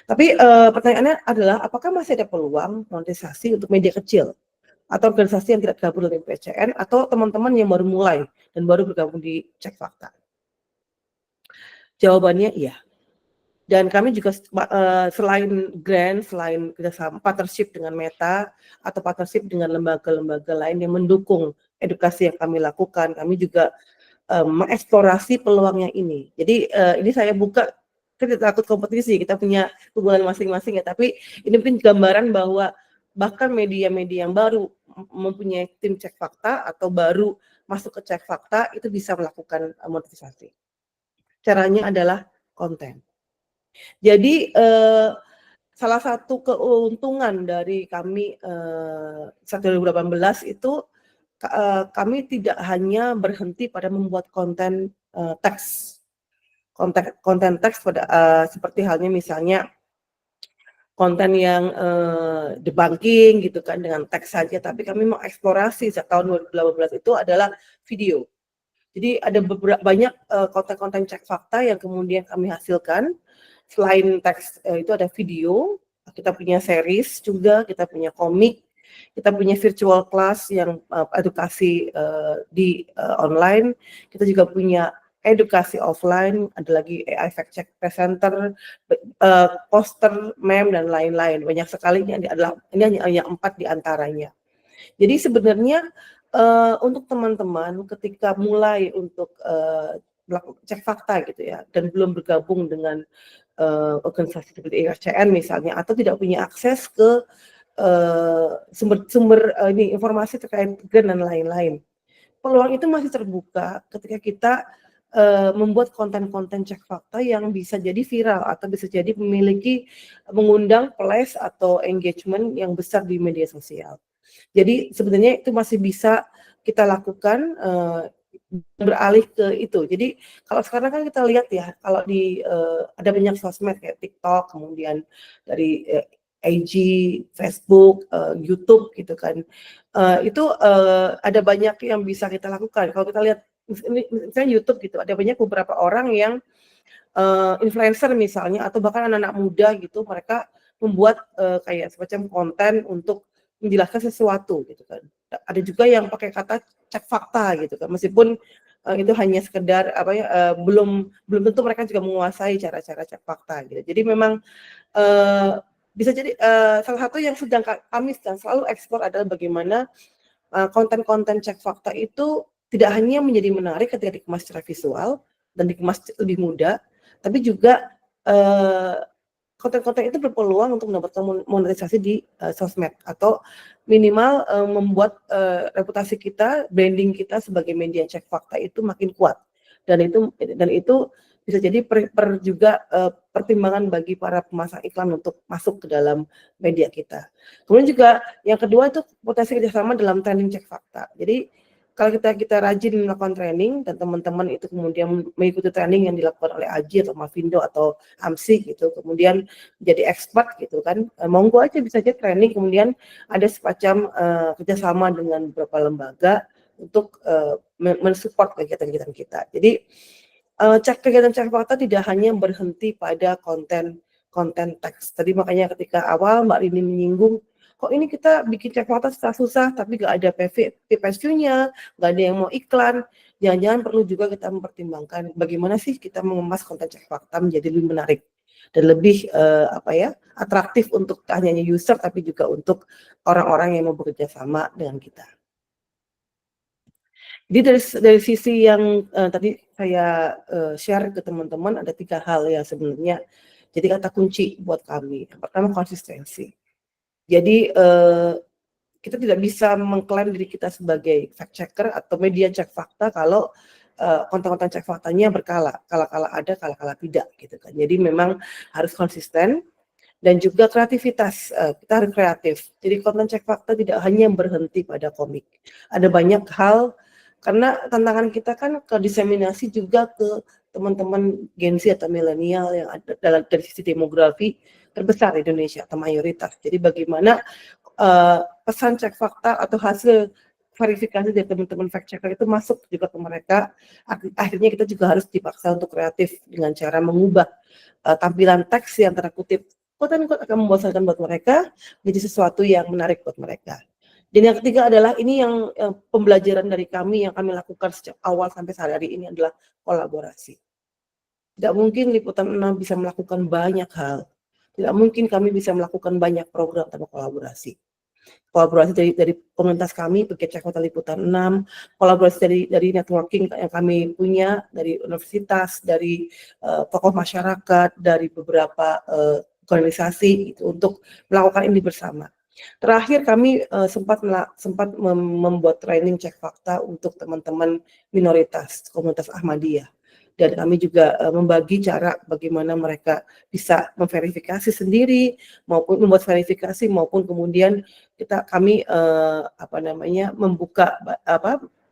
Tapi pertanyaannya adalah apakah masih ada peluang monetisasi untuk media kecil atau organisasi yang tidak tergabung dalam IFCN atau teman-teman yang baru mulai dan baru bergabung di Cek Fakta? Jawabannya iya. Dan kami juga selain grant, selain kerjasama partnership dengan Meta atau partnership dengan lembaga-lembaga lain yang mendukung edukasi yang kami lakukan, kami juga mengeksplorasi peluang yang ini. Jadi ini saya buka, kita tidak takut kompetisi, kita punya hubungan masing-masing ya, tapi ini mungkin gambaran bahwa bahkan media-media yang baru mempunyai tim Cek Fakta atau baru masuk ke Cek Fakta itu bisa melakukan monetisasi. Caranya adalah konten. Jadi salah satu keuntungan dari kami 2018 itu kami tidak hanya berhenti pada membuat konten teks, konten teks pada seperti halnya misalnya konten yang debunking gitu kan dengan teks saja, tapi kami mau eksplorasi tahun 2018 itu adalah video. Jadi ada banyak konten-konten Cek Fakta yang kemudian kami hasilkan. Selain teks itu ada video, kita punya series juga, kita punya komik, kita punya virtual class yang edukasi di online, kita juga punya edukasi offline, ada lagi AI Fact Check Presenter, poster, meme, dan lain-lain. Banyak sekali, ini hanya 4 diantaranya. Jadi sebenarnya untuk teman-teman ketika mulai untuk Cek Fakta gitu ya, dan belum bergabung dengan organisasi seperti IFCN misalnya, atau tidak punya akses ke sumber informasi terkait grant dan lain-lain, peluang itu masih terbuka ketika kita membuat konten-konten Cek Fakta yang bisa jadi viral atau bisa jadi memiliki mengundang plays atau engagement yang besar di media sosial. Jadi sebenarnya itu masih bisa kita lakukan beralih ke itu. Jadi kalau sekarang kan kita lihat ya, kalau di ada banyak sosmed kayak TikTok, kemudian dari IG, Facebook, YouTube gitu kan, itu ada banyak yang bisa kita lakukan. Kalau kita lihat misalnya YouTube gitu, ada banyak beberapa orang yang influencer misalnya atau bahkan anak-anak muda gitu, mereka membuat kayak semacam konten untuk menjelaskan sesuatu gitu kan. Ada juga yang pakai kata cek fakta gitu kan, meskipun itu hanya sekedar apa ya, belum tentu mereka juga menguasai cara-cara cek fakta gitu. Jadi memang bisa jadi salah satu yang sedang kami selalu eksplor adalah bagaimana konten-konten cek fakta itu tidak hanya menjadi menarik ketika dikemas secara visual dan dikemas lebih mudah, tapi juga konten-konten itu berpeluang untuk mendapatkan monetisasi di sosmed atau minimal membuat reputasi kita, branding kita sebagai media Cek Fakta itu makin kuat, dan itu bisa jadi juga pertimbangan bagi para pemasang iklan untuk masuk ke dalam media kita. Kemudian juga yang kedua itu potensi kerjasama dalam training Cek Fakta. Jadi kalau kita rajin melakukan training dan teman-teman itu kemudian mengikuti training yang dilakukan oleh Aji atau Mavindo atau AMSI gitu, kemudian jadi expert gitu kan, monggo aja bisa aja training, kemudian ada semacam kerjasama dengan beberapa lembaga untuk mensupport kegiatan-kegiatan kita. Jadi kegiatan Cek Fakta tidak hanya berhenti pada konten teks. Tadi makanya ketika awal Mbak Rini menyinggung, kok ini kita bikin Cek Fakta susah-susah tapi nggak ada PPSU-nya, nggak ada yang mau iklan. Jangan-jangan perlu juga kita mempertimbangkan bagaimana sih kita mengemas konten Cek Fakta menjadi lebih menarik. dan lebih atraktif untuk tak hanya user tapi juga untuk orang-orang yang mau bekerja sama dengan kita. Jadi dari sisi yang tadi saya share ke teman-teman, ada 3 hal yang sebenarnya jadi kata kunci buat kami. Yang pertama konsistensi. Jadi kita tidak bisa mengklaim diri kita sebagai fact checker atau media cek fakta kalau konten-konten cek faktanya berkala, kala-kala ada, kala-kala tidak gitu kan. Jadi memang harus konsisten dan juga kreativitas, kita harus kreatif. Jadi konten cek fakta tidak hanya berhenti pada komik. Ada banyak hal karena tantangan kita kan ke diseminasi juga ke teman-teman Gen Z atau milenial yang ada dari sisi demografi terbesar di Indonesia atau mayoritas. Jadi bagaimana pesan cek fakta atau hasil verifikasi dari teman-teman fact checker itu masuk juga ke mereka. Akhirnya kita juga harus dipaksa untuk kreatif dengan cara mengubah tampilan teks yang tanda kutip quote-unquote akan membosankan buat mereka menjadi sesuatu yang menarik buat mereka. Dan yang ketiga adalah ini yang pembelajaran dari kami yang kami lakukan sejak awal sampai hari ini adalah kolaborasi. Tidak mungkin Liputan 6 bisa melakukan banyak hal. Tidak mungkin kami bisa melakukan banyak program tanpa kolaborasi. Kolaborasi dari komunitas kami, Pegiat Cek Fakta Liputan 6, kolaborasi dari networking yang kami punya, dari universitas, dari tokoh masyarakat, dari beberapa organisasi gitu, untuk melakukan ini bersama. Terakhir kami sempat membuat training cek fakta untuk teman-teman minoritas komunitas Ahmadiyah. Dan kami juga membagi cara bagaimana mereka bisa memverifikasi sendiri maupun membuat verifikasi maupun kemudian kami membuka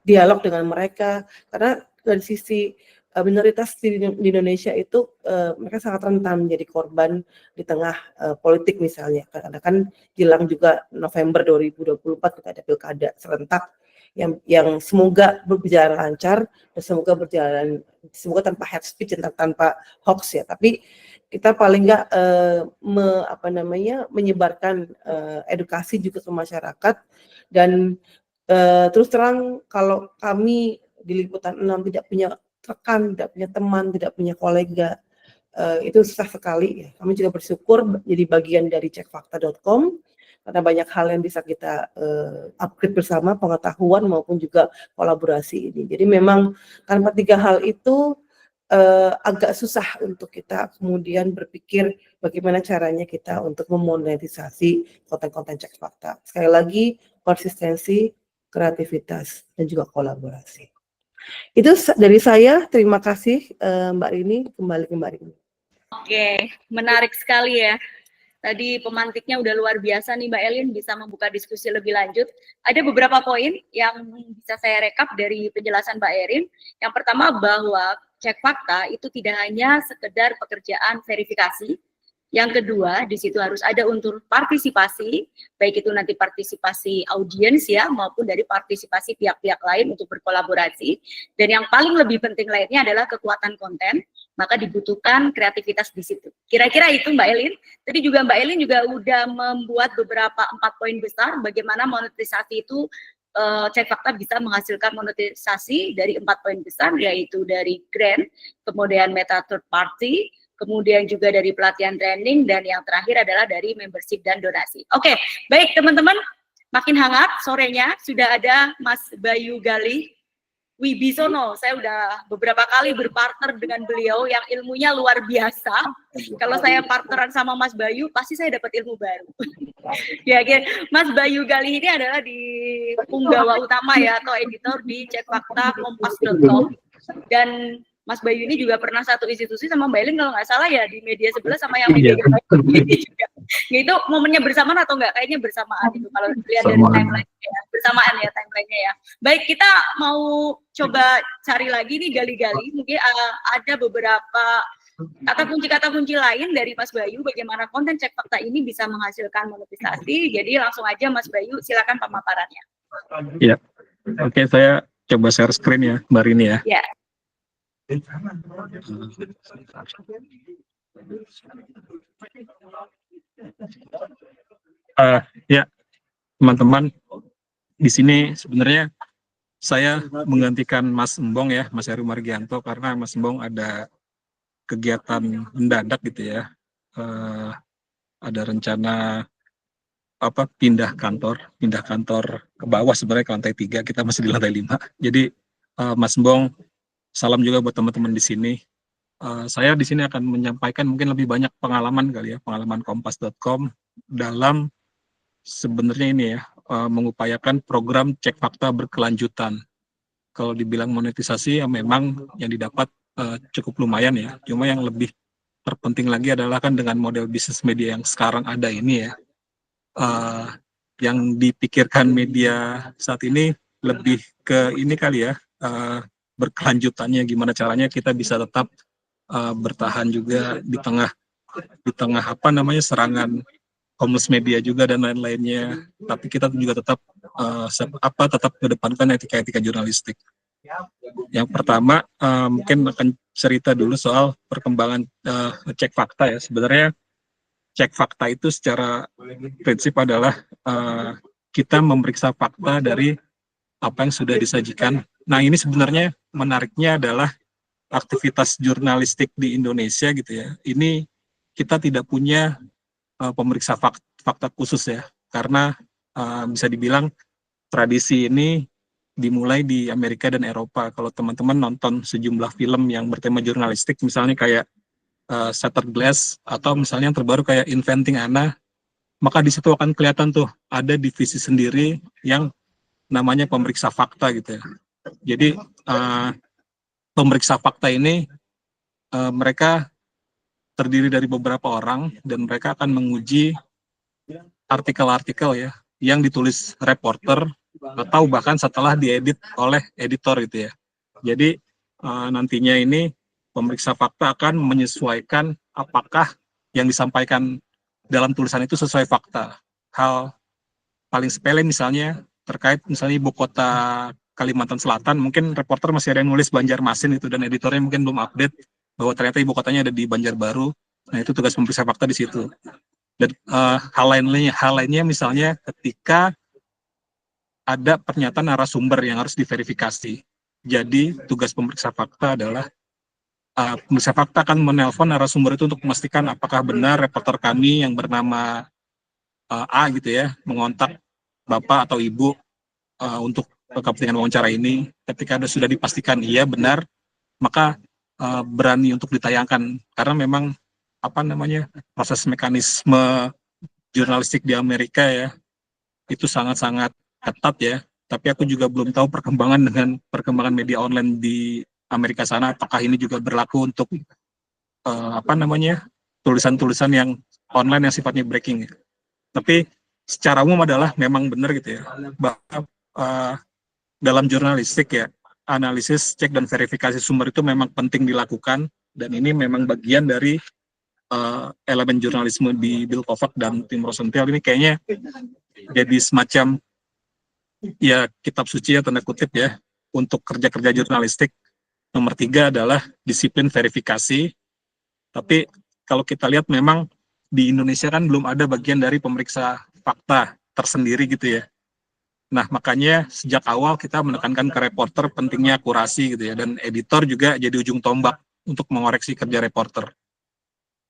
dialog dengan mereka, karena dari sisi minoritas di Indonesia itu mereka sangat rentan menjadi korban di tengah politik misalnya, karena kan jelang juga November 2024 kita ada pilkada serentak yang semoga berjalan lancar dan semoga tanpa hate speech dan tanpa hoax ya, tapi kita paling nggak menyebarkan edukasi juga ke masyarakat. Dan terus terang kalau kami di Liputan 6 tidak punya rekan, tidak punya teman, tidak punya kolega, itu susah sekali ya. Kami juga bersyukur jadi bagian dari cekfakta.com karena banyak hal yang bisa kita upgrade bersama, pengetahuan maupun juga kolaborasi ini. Jadi memang tanpa 3 hal itu agak susah untuk kita kemudian berpikir bagaimana caranya kita untuk memonetisasi konten-konten cek fakta. Sekali lagi, konsistensi, kreativitas, dan juga kolaborasi. Itu dari saya, terima kasih Mbak Rini, kembali ke Mbak Rini. Oke, menarik sekali ya. Tadi pemantiknya udah luar biasa nih Mbak Elin, bisa membuka diskusi lebih lanjut. Ada beberapa poin yang bisa saya rekap dari penjelasan Mbak Erin. Yang pertama bahwa cek fakta itu tidak hanya sekedar pekerjaan verifikasi. Yang kedua, di situ harus ada unsur partisipasi, baik itu nanti partisipasi audiens ya, maupun dari partisipasi pihak-pihak lain untuk berkolaborasi. Dan yang paling lebih penting lainnya adalah kekuatan konten, maka dibutuhkan kreativitas di situ. Kira-kira itu Mbak Elin. Tadi juga Mbak Elin juga udah membuat beberapa 4 poin besar bagaimana monetisasi itu cek fakta bisa menghasilkan monetisasi dari 4 poin besar, yaitu dari grant, kemudian meta third party, kemudian juga dari pelatihan training, dan yang terakhir adalah dari membership dan donasi. Oke, baik teman-teman, makin hangat sorenya, sudah ada Mas Bayu Galih Wibisono. Saya udah beberapa kali berpartner dengan beliau yang ilmunya luar biasa. Kalau saya partneran sama Mas Bayu, pasti saya dapat ilmu baru. Ya, Mas Bayu Galih ini adalah di punggawa utama ya, atau editor di cekfakta.kompas.com. Dan Mas Bayu ini juga pernah satu institusi sama Mbak Elin kalau nggak salah ya, di media sebelah sama yang media ini juga. Ya, itu momennya bersamaan atau enggak? Kayaknya bersamaan itu kalau lihat dari timeline-nya. Bersamaan ya timeline-nya ya. Baik, kita mau coba cari lagi nih gali-gali. Mungkin ada beberapa kata kunci lain dari Mas Bayu bagaimana konten cek fakta ini bisa menghasilkan monetisasi. Jadi langsung aja Mas Bayu, silakan pemaparannya. Ya. Oke, saya coba share screen ya, Mbak Rini ya. Ya. Ya, teman-teman, di sini sebenarnya saya menggantikan Mas Embong ya, Mas Heru Margianto, karena Mas Embong ada kegiatan mendadak gitu ya. Ada rencana pindah kantor ke bawah, sebenarnya ke lantai 3, kita masih di lantai 5. Jadi Mas Bong, salam juga buat teman-teman di sini. Saya di sini akan menyampaikan mungkin lebih banyak pengalaman kali ya, pengalaman kompas.com dalam sebenarnya ini ya, mengupayakan program cek fakta berkelanjutan. Kalau dibilang monetisasi ya memang yang didapat cukup lumayan ya. Cuma yang lebih terpenting lagi adalah kan dengan model bisnis media yang sekarang ada ini ya, yang dipikirkan media saat ini lebih ke ini kali ya, berkelanjutannya gimana caranya kita bisa tetap bertahan juga di tengah serangan homeless media juga dan lain-lainnya, tapi kita juga tetap tetap mengedepankan etika jurnalistik. Yang pertama mungkin akan cerita dulu soal perkembangan cek fakta ya. Sebenarnya cek fakta itu secara prinsip adalah kita memeriksa fakta dari apa yang sudah disajikan. Nah, ini sebenarnya menariknya adalah aktivitas jurnalistik di Indonesia gitu ya. Ini kita tidak punya pemeriksa fakta khusus ya, karena bisa dibilang tradisi ini dimulai di Amerika dan Eropa. Kalau teman-teman nonton sejumlah film yang bertema jurnalistik, misalnya kayak Shattered Glass, atau misalnya yang terbaru kayak Inventing Anna, maka di situ akan kelihatan tuh ada divisi sendiri yang namanya pemeriksa fakta gitu ya. Jadi pemeriksa fakta ini mereka terdiri dari beberapa orang dan mereka akan menguji artikel-artikel ya yang ditulis reporter atau bahkan setelah diedit oleh editor gitu ya. Jadi nantinya ini pemeriksa fakta akan menyesuaikan apakah yang disampaikan dalam tulisan itu sesuai fakta. Hal paling sepele misalnya terkait misalnya ibu kota Kalimantan Selatan, mungkin reporter masih ada yang nulis Banjarmasin itu dan editornya mungkin belum update bahwa ternyata ibu kotanya ada di Banjarbaru. Nah, itu tugas pemeriksa fakta di situ. Dan hal lainnya misalnya ketika ada pernyataan narasumber yang harus diverifikasi. Jadi tugas pemeriksa fakta adalah pemeriksa fakta akan menelpon narasumber itu untuk memastikan apakah benar reporter kami yang bernama A gitu ya mengontak bapak atau ibu untuk kepentingan wawancara ini. Ketika sudah dipastikan iya benar, maka berani untuk ditayangkan, karena memang proses mekanisme jurnalistik di Amerika ya itu sangat-sangat ketat ya. Tapi aku juga belum tahu perkembangan media online di Amerika sana, apakah ini juga berlaku untuk tulisan-tulisan yang online yang sifatnya breaking ya. Tapi secara umum adalah memang benar gitu ya, bahwa dalam jurnalistik ya, analisis, cek, dan verifikasi sumber itu memang penting dilakukan, dan ini memang bagian dari elemen jurnalisme di Bill Kovac dan tim Rosenthal. Ini kayaknya jadi semacam ya kitab suci ya, tanda kutip ya, untuk kerja-kerja jurnalistik. Nomor 3 adalah disiplin verifikasi. Tapi kalau kita lihat memang di Indonesia kan belum ada bagian dari pemeriksa fakta tersendiri gitu ya. Nah, makanya sejak awal kita menekankan ke reporter pentingnya akurasi gitu ya, dan editor juga jadi ujung tombak untuk mengoreksi kerja reporter.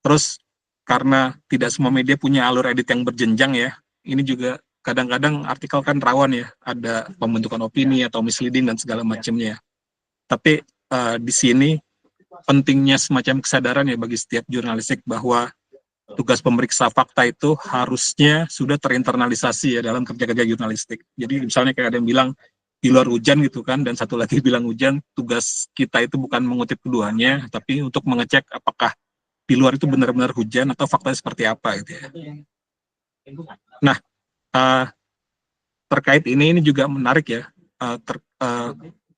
Terus karena tidak semua media punya alur edit yang berjenjang ya, ini juga kadang-kadang artikel kan rawan ya, ada pembentukan opini atau misleading dan segala macamnya. Tapi di sini pentingnya semacam kesadaran ya bagi setiap jurnalistik bahwa tugas pemeriksa fakta itu harusnya sudah terinternalisasi ya dalam kerja-kerja jurnalistik. Jadi misalnya kayak ada yang bilang di luar hujan gitu kan, dan satu lagi bilang hujan, tugas kita itu bukan mengutip keduanya, tapi untuk mengecek apakah di luar itu benar-benar hujan atau faktanya seperti apa gitu ya. Nah, terkait ini juga menarik ya,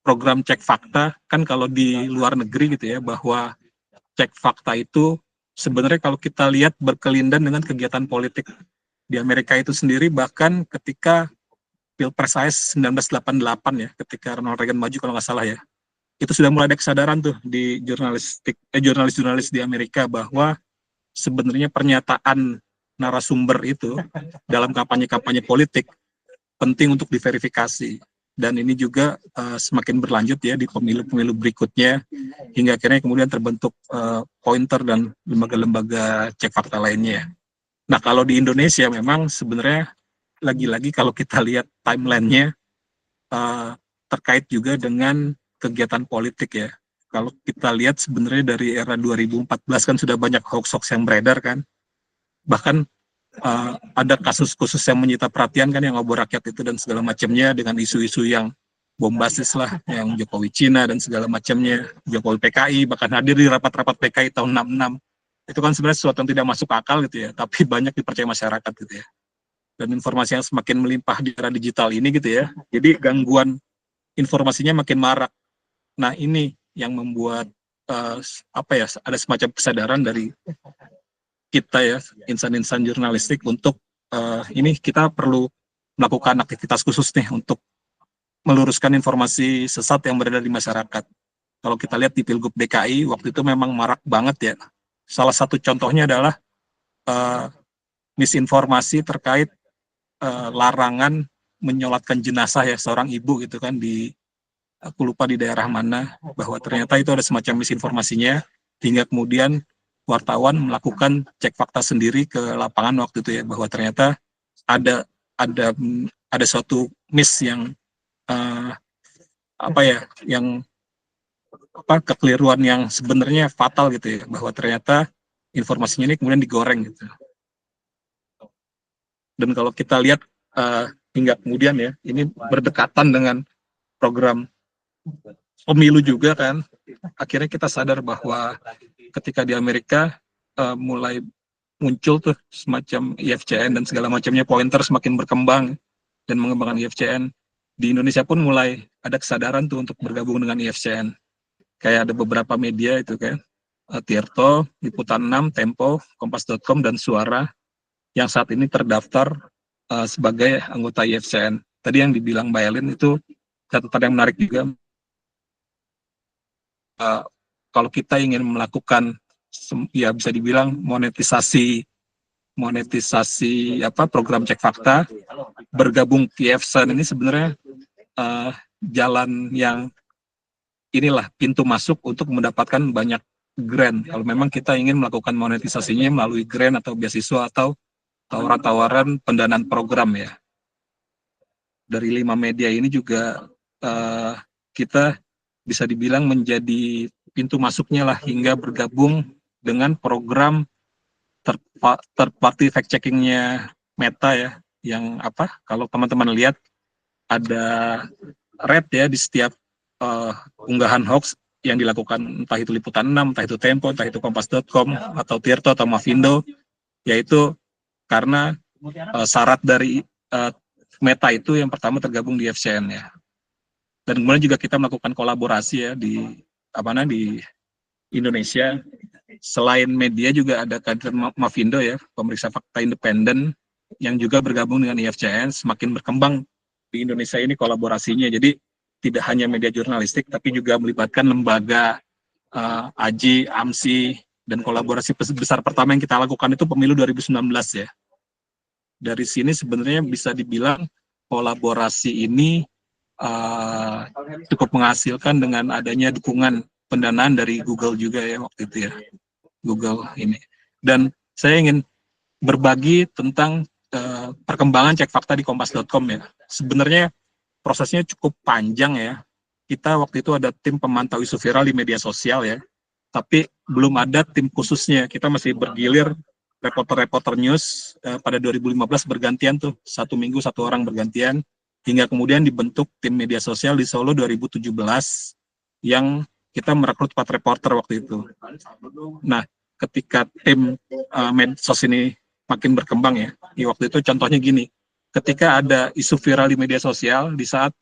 program cek fakta kan kalau di luar negeri gitu ya, bahwa cek fakta itu sebenarnya kalau kita lihat berkelindan dengan kegiatan politik di Amerika itu sendiri. Bahkan ketika Pilpres AS 1988 ya, ketika Ronald Reagan maju kalau nggak salah ya, itu sudah mulai ada kesadaran tuh di jurnalis-jurnalis di Amerika bahwa sebenarnya pernyataan narasumber itu dalam kampanye-kampanye politik penting untuk diverifikasi. dan ini juga semakin berlanjut ya di pemilu-pemilu berikutnya, hingga akhirnya kemudian terbentuk pointer dan lembaga-lembaga cek fakta lainnya. Nah, kalau di Indonesia memang sebenarnya lagi-lagi kalau kita lihat timeline-nya terkait juga dengan kegiatan politik ya. Kalau kita lihat sebenarnya dari era 2014 kan sudah banyak hoax-hoax yang beredar kan. Bahkan ada kasus khusus yang menyita perhatian kan, yang obor rakyat itu dan segala macamnya, dengan isu-isu yang bombastis lah, yang Jokowi Cina dan segala macamnya, Jokowi PKI, bahkan hadir di rapat-rapat PKI tahun 66. Itu kan sebenarnya sesuatu yang tidak masuk akal gitu ya, tapi banyak dipercaya masyarakat gitu ya. Dan informasi yang semakin melimpah di era digital ini gitu ya, jadi gangguan informasinya makin marak. Nah, ini yang membuat ada semacam kesadaran dari kita ya, insan-insan jurnalistik, untuk ini kita perlu melakukan aktivitas khusus nih untuk meluruskan informasi sesat yang beredar di masyarakat. Kalau kita lihat di Pilgub DKI waktu itu memang marak banget ya. Salah satu contohnya adalah misinformasi terkait larangan menyolatkan jenazah ya seorang ibu gitu kan, aku lupa di daerah mana, bahwa ternyata itu ada semacam misinformasinya, hingga kemudian wartawan melakukan cek fakta sendiri ke lapangan waktu itu ya, bahwa ternyata ada suatu miss yang kekeliruan yang sebenarnya fatal gitu ya, bahwa ternyata informasinya ini kemudian digoreng gitu. Dan kalau kita lihat hingga kemudian ya, ini berdekatan dengan program pemilu juga kan, akhirnya kita sadar bahwa ketika di Amerika mulai muncul tuh semacam IFCN dan segala macamnya, pointer semakin berkembang dan mengembangkan IFCN, di Indonesia pun mulai ada kesadaran tuh untuk bergabung dengan IFCN. Kayak ada beberapa media itu kan, Tirto, Liputan 6, Tempo, Kompas.com, dan Suara, yang saat ini terdaftar sebagai anggota IFCN. Tadi yang dibilang Mbak Elin itu catatan yang menarik juga. Kalau kita ingin melakukan ya bisa dibilang monetisasi program cek fakta, bergabung ke IFCN ini sebenarnya jalan yang inilah pintu masuk untuk mendapatkan banyak grant. Kalau memang kita ingin melakukan monetisasinya melalui grant atau beasiswa atau tawaran-tawaran pendanaan program ya. Dari 5 media ini juga kita bisa dibilang menjadi pintu masuknya lah, hingga bergabung dengan program third party fact checkingnya Meta ya, yang kalau teman-teman lihat ada red ya di setiap unggahan hoax yang dilakukan, entah itu Liputan 6, entah itu Tempo, entah itu Kompas.com, atau Tirto, atau Mavindo, yaitu karena syarat dari Meta itu yang pertama tergabung di IFCN ya. Dan kemudian juga kita melakukan kolaborasi ya di Indonesia. Selain media juga ada kader Mavindo ya, pemeriksa fakta independen, yang juga bergabung dengan IFCN. Semakin berkembang di Indonesia ini kolaborasinya. Jadi tidak hanya media jurnalistik, tapi juga melibatkan lembaga AJI, AMSI, dan kolaborasi besar pertama yang kita lakukan itu pemilu 2019 ya. Dari sini sebenarnya bisa dibilang kolaborasi ini cukup menghasilkan dengan adanya dukungan pendanaan dari Google juga ya waktu itu ya, Google ini. Dan saya ingin berbagi tentang perkembangan cek fakta di Kompas.com ya. Sebenarnya prosesnya cukup panjang ya. Kita waktu itu ada tim pemantau isu viral di media sosial ya, tapi belum ada tim khususnya. Kita masih bergilir reporter-reporter news. Pada 2015 bergantian tuh, 1 minggu 1 orang bergantian, hingga kemudian dibentuk tim media sosial di Solo 2017 yang kita merekrut 4 reporter waktu itu. Nah, ketika tim medsos ini makin berkembang ya, waktu itu contohnya gini, ketika ada isu viral di media sosial, di saat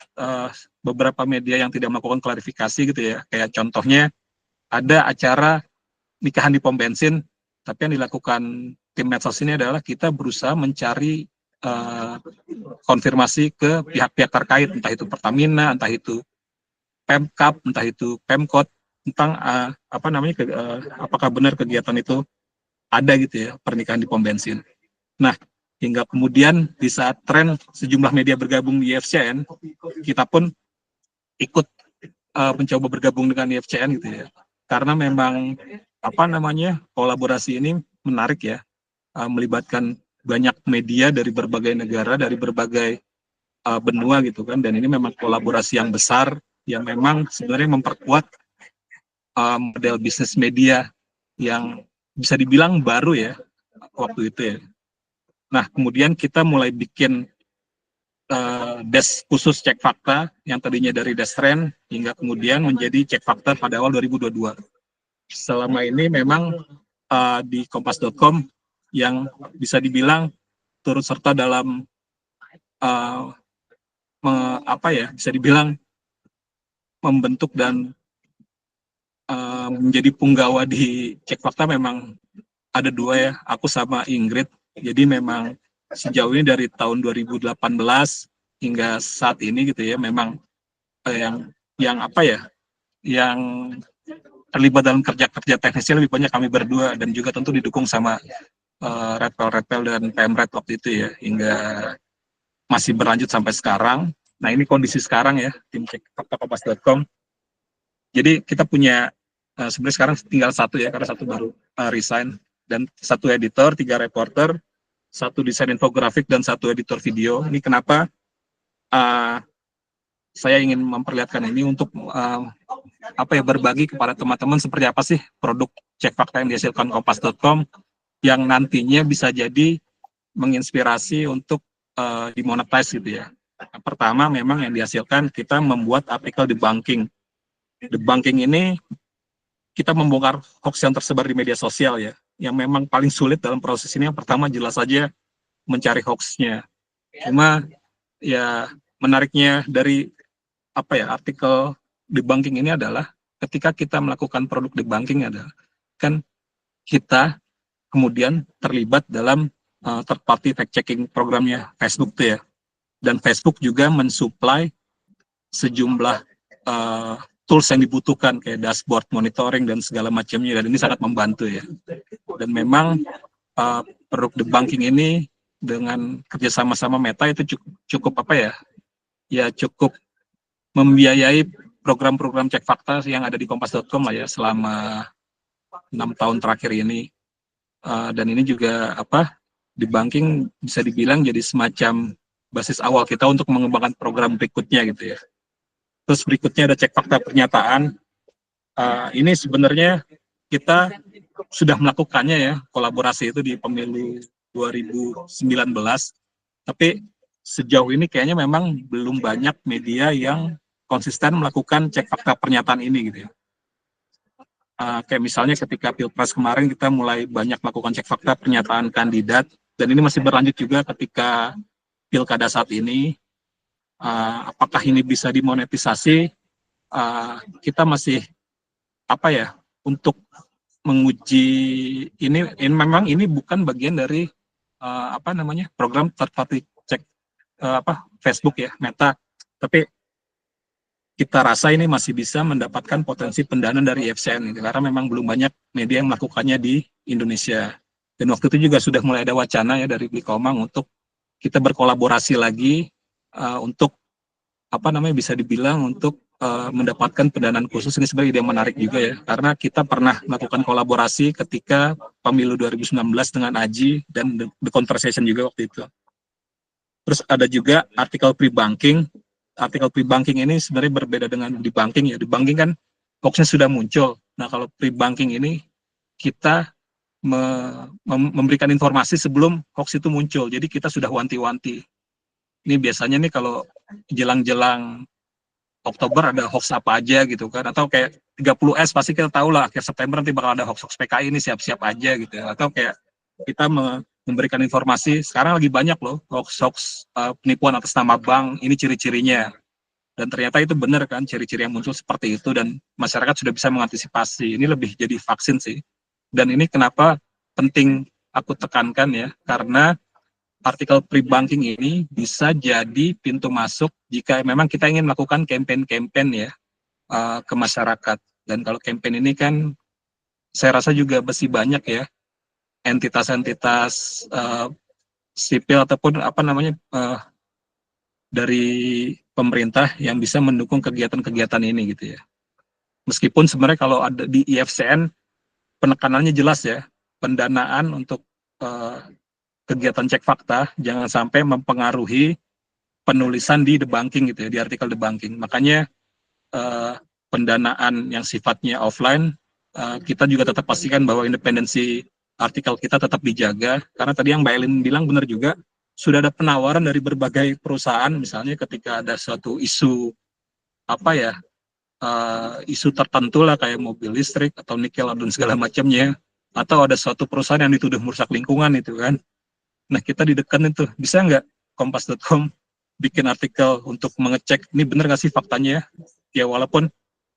beberapa media yang tidak melakukan klarifikasi gitu ya, kayak contohnya ada acara nikahan di pom bensin, tapi yang dilakukan tim medsos ini adalah kita berusaha mencari konfirmasi ke pihak-pihak terkait, entah itu Pertamina, entah itu Pemkap, entah itu Pemkot, tentang apakah benar kegiatan itu ada gitu ya, pernikahan di pom bensin. Nah, hingga kemudian di saat tren sejumlah media bergabung di IFCN, kita pun ikut mencoba bergabung dengan IFCN gitu ya. Karena memang kolaborasi ini menarik ya, melibatkan banyak media dari berbagai negara, dari berbagai benua gitu kan, dan ini memang kolaborasi yang besar yang memang sebenarnya memperkuat model bisnis media yang bisa dibilang baru ya waktu itu ya. Nah, kemudian kita mulai bikin desk khusus cek fakta yang tadinya dari Destrend hingga kemudian menjadi cek fakta pada awal 2022. Selama ini memang di kompas.com yang bisa dibilang turut serta dalam bisa dibilang membentuk dan menjadi punggawa di cek fakta memang ada dua ya, aku sama Ingrid. Jadi memang sejauh ini dari tahun 2018 hingga saat ini gitu ya, memang yang terlibat dalam kerja-kerja teknisnya lebih banyak kami berdua, dan juga tentu didukung sama Redpel dan Pemret waktu itu ya, hingga masih berlanjut sampai sekarang. Nah, ini kondisi sekarang ya, tim cek fakta kompas.com. Jadi kita punya sebenarnya sekarang tinggal satu ya, karena satu baru resign, dan satu editor, 3 reporter, 1 desain infografik, dan 1 editor video. Ini kenapa saya ingin memperlihatkan ini untuk berbagi kepada teman-teman seperti apa sih produk cek fakta yang dihasilkan kompas.com yang nantinya bisa jadi menginspirasi untuk dimonetize gitu ya. Yang pertama memang yang dihasilkan kita membuat artikel debunking. Debunking ini kita membongkar hoax yang tersebar di media sosial ya. Yang memang paling sulit dalam proses ini yang pertama jelas saja mencari hoaxnya. Cuma ya menariknya dari artikel debunking ini adalah ketika kita melakukan produk debunking adalah kan kita kemudian terlibat dalam third party fact checking programnya Facebook tuh ya, dan Facebook juga mensuplai sejumlah tools yang dibutuhkan kayak dashboard, monitoring, dan segala macamnya, dan ini sangat membantu ya. Dan memang produk debunking ini dengan kerjasama sama Meta itu cukup cukup membiayai program-program cek fakta yang ada di kompas.com lah ya selama 6 tahun terakhir ini. Dan ini juga debunking bisa dibilang jadi semacam basis awal kita untuk mengembangkan program berikutnya gitu ya. Terus berikutnya ada cek fakta pernyataan. Ini sebenarnya kita sudah melakukannya ya, kolaborasi itu di pemilu 2019. Tapi sejauh ini kayaknya memang belum banyak media yang konsisten melakukan cek fakta pernyataan ini gitu ya. Kayak misalnya ketika Pilpres kemarin kita mulai banyak melakukan cek fakta pernyataan kandidat, dan ini masih berlanjut juga ketika Pilkada saat ini. Apakah ini bisa dimonetisasi? Kita masih untuk menguji ini memang ini bukan bagian dari program third party cek Facebook ya, Meta, tapi kita rasa ini masih bisa mendapatkan potensi pendanaan dari IFCN gitu, karena memang belum banyak media yang melakukannya di Indonesia. Dan waktu itu juga sudah mulai ada wacana ya dari Blikomang untuk kita berkolaborasi lagi untuk bisa dibilang untuk mendapatkan pendanaan khusus. Ini sebenarnya ide yang menarik juga ya, karena kita pernah melakukan kolaborasi ketika pemilu 2019 dengan Aji dan The Conversation juga waktu itu. Terus ada juga artikel pre-banking. Artikel pre-banking ini sebenarnya berbeda dengan debunking ya. Debunking kan hoaxnya sudah muncul. Nah, kalau pre-banking ini kita memberikan informasi sebelum hoax itu muncul. Jadi kita sudah wanti-wanti. Ini biasanya nih kalau jelang-jelang Oktober ada hoax apa aja gitu kan. Atau kayak 30S pasti kita tahu lah akhir September nanti bakal ada hoax PKI, ini siap-siap aja gitu ya. Atau kayak kita memberikan informasi, sekarang lagi banyak loh hoax penipuan atas nama bank, ini ciri-cirinya. Dan ternyata itu benar kan, ciri-ciri yang muncul seperti itu, dan masyarakat sudah bisa mengantisipasi. Ini lebih jadi vaksin sih. Dan ini kenapa penting aku tekankan ya, karena artikel pre-banking ini bisa jadi pintu masuk jika memang kita ingin melakukan campaign-campaign ya ke masyarakat. Dan kalau campaign ini kan saya rasa juga masih banyak ya entitas-entitas sipil ataupun apa namanya dari pemerintah yang bisa mendukung kegiatan-kegiatan ini gitu ya. Meskipun sebenarnya kalau ada di IFCN penekanannya jelas ya, pendanaan untuk kegiatan cek fakta jangan sampai mempengaruhi penulisan di debunking gitu ya, di artikel debunking. Makanya pendanaan yang sifatnya offline kita juga tetap pastikan bahwa independensi artikel kita tetap dijaga, karena tadi yang Mbak Elin bilang benar juga, sudah ada penawaran dari berbagai perusahaan, misalnya ketika ada suatu isu apa ya, isu tertentu lah kayak mobil listrik atau nikel dan segala macamnya, atau ada suatu perusahaan yang dituduh merusak lingkungan itu kan. Nah kita didekan itu, bisa nggak Kompas.com bikin artikel untuk mengecek ini benar nggak sih faktanya ya, walaupun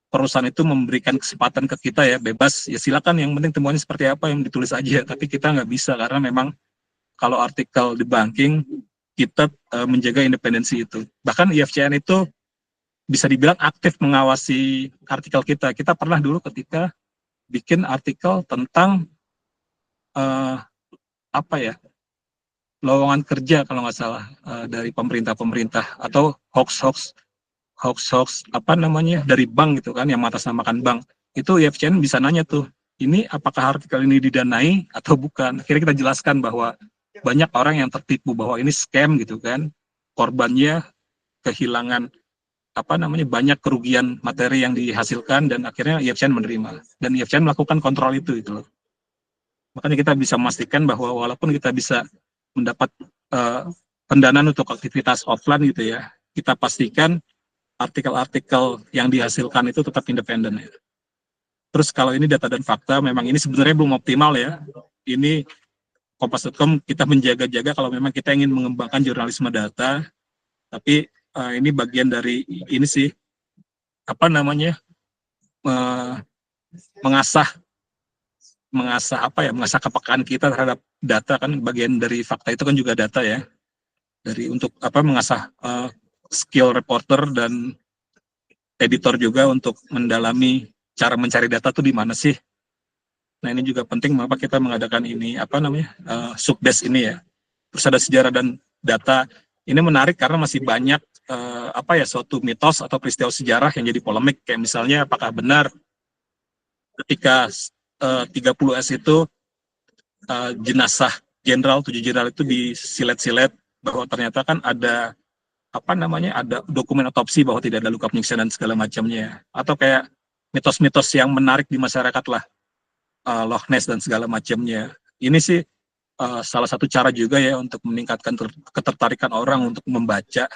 perusahaan itu memberikan kesempatan ke kita ya, bebas ya silakan, yang penting temuannya seperti apa yang ditulis aja, tapi kita nggak bisa karena memang kalau artikel debunking kita menjaga independensi itu. Bahkan IFCN itu bisa dibilang aktif mengawasi artikel kita. Kita pernah dulu ketika bikin artikel tentang apa ya, lowongan kerja kalau nggak salah dari pemerintah atau hoax apa namanya dari bank gitu kan, yang mengatasnamakan bank. Itu IFCN bisa nanya tuh, ini apakah artikel ini didanai atau bukan. Akhirnya kita jelaskan bahwa banyak orang yang tertipu bahwa ini scam gitu kan, korbannya kehilangan apa namanya banyak kerugian materi yang dihasilkan, dan akhirnya IFCN menerima dan IFCN melakukan kontrol itu gitu loh. Makanya kita bisa memastikan bahwa walaupun kita bisa mendapat pendanaan untuk aktivitas offline gitu ya, kita pastikan artikel-artikel yang dihasilkan itu tetap independen ya. Terus kalau ini data dan fakta, memang ini sebenarnya belum optimal ya. Ini Kompas.com kita menjaga-jaga kalau memang kita ingin mengembangkan jurnalisme data, tapi ini bagian dari ini sih, apa namanya, mengasah apa ya, mengasah kepekaan kita terhadap data kan, bagian dari fakta itu kan juga data ya, dari untuk apa, mengasah skill reporter dan editor juga untuk mendalami cara mencari data tuh di mana sih. Nah ini juga penting mengapa kita mengadakan ini, apa namanya, subdesk ini ya. Terus ada sejarah dan data. Ini menarik karena masih banyak apa ya, suatu mitos atau peristiwa sejarah yang jadi polemik. Kayak misalnya apakah benar ketika 30S itu jenazah 7 jenderal itu disilet-silet, bahwa ternyata kan ada apa namanya, ada dokumen otopsi bahwa tidak ada luka penyiksaan dan segala macamnya. Atau kayak mitos-mitos yang menarik di masyarakat lah, Loch Ness dan segala macamnya. Ini sih salah satu cara juga ya untuk meningkatkan ketertarikan orang untuk membaca,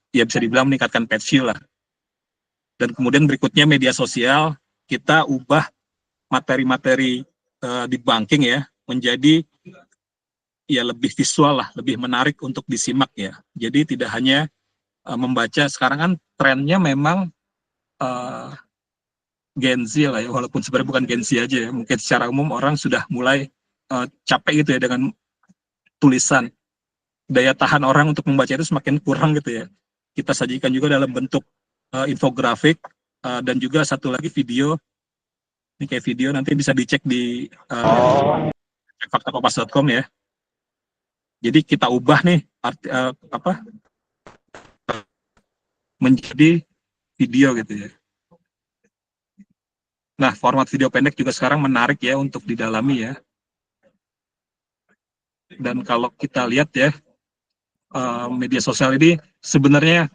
ya bisa dibilang meningkatkan page view lah. Dan kemudian berikutnya media sosial, kita ubah materi-materi di banking ya menjadi ya lebih visual lah, lebih menarik untuk disimak ya. Jadi tidak hanya membaca, sekarang kan trennya memang Gen Z lah ya, walaupun sebenarnya bukan Gen Z aja ya, mungkin secara umum orang sudah mulai capek gitu ya dengan tulisan. Daya tahan orang untuk membaca itu semakin kurang gitu ya. Kita sajikan juga dalam bentuk infografik dan juga satu lagi video. Ini kayak video, nanti bisa dicek di faktakompas.com ya. Jadi kita ubah nih apa menjadi video gitu ya. Nah, format video pendek juga sekarang menarik ya untuk didalami ya. Dan kalau kita lihat ya, media sosial ini sebenarnya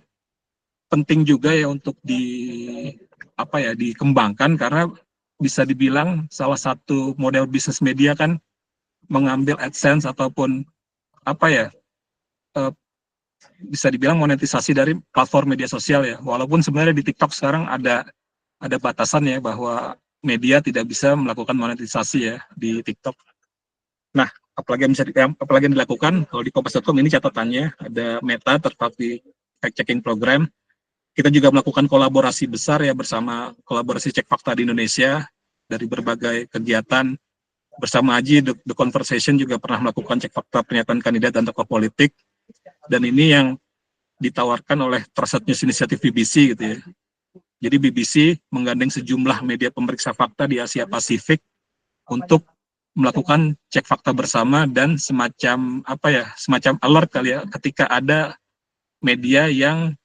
penting juga ya untuk dikembangkan, karena bisa dibilang salah satu model bisnis media kan mengambil AdSense ataupun bisa dibilang monetisasi dari platform media sosial ya. Walaupun sebenarnya di TikTok sekarang ada batasan ya, bahwa media tidak bisa melakukan monetisasi ya di TikTok. Nah, apalagi yang dilakukan kalau di Kompas.com ini catatannya ada Meta, di fact checking program. Kita juga melakukan kolaborasi besar ya bersama kolaborasi Cek Fakta di Indonesia dari berbagai kegiatan. Bersama Aji, The Conversation juga pernah melakukan cek fakta pernyataan kandidat dan tokoh politik. Dan ini yang ditawarkan oleh Trusted News Initiative BBC gitu ya. Jadi BBC menggandeng sejumlah media pemeriksa fakta di Asia Pasifik untuk melakukan cek fakta bersama dan semacam semacam alert kali ya ketika ada media yang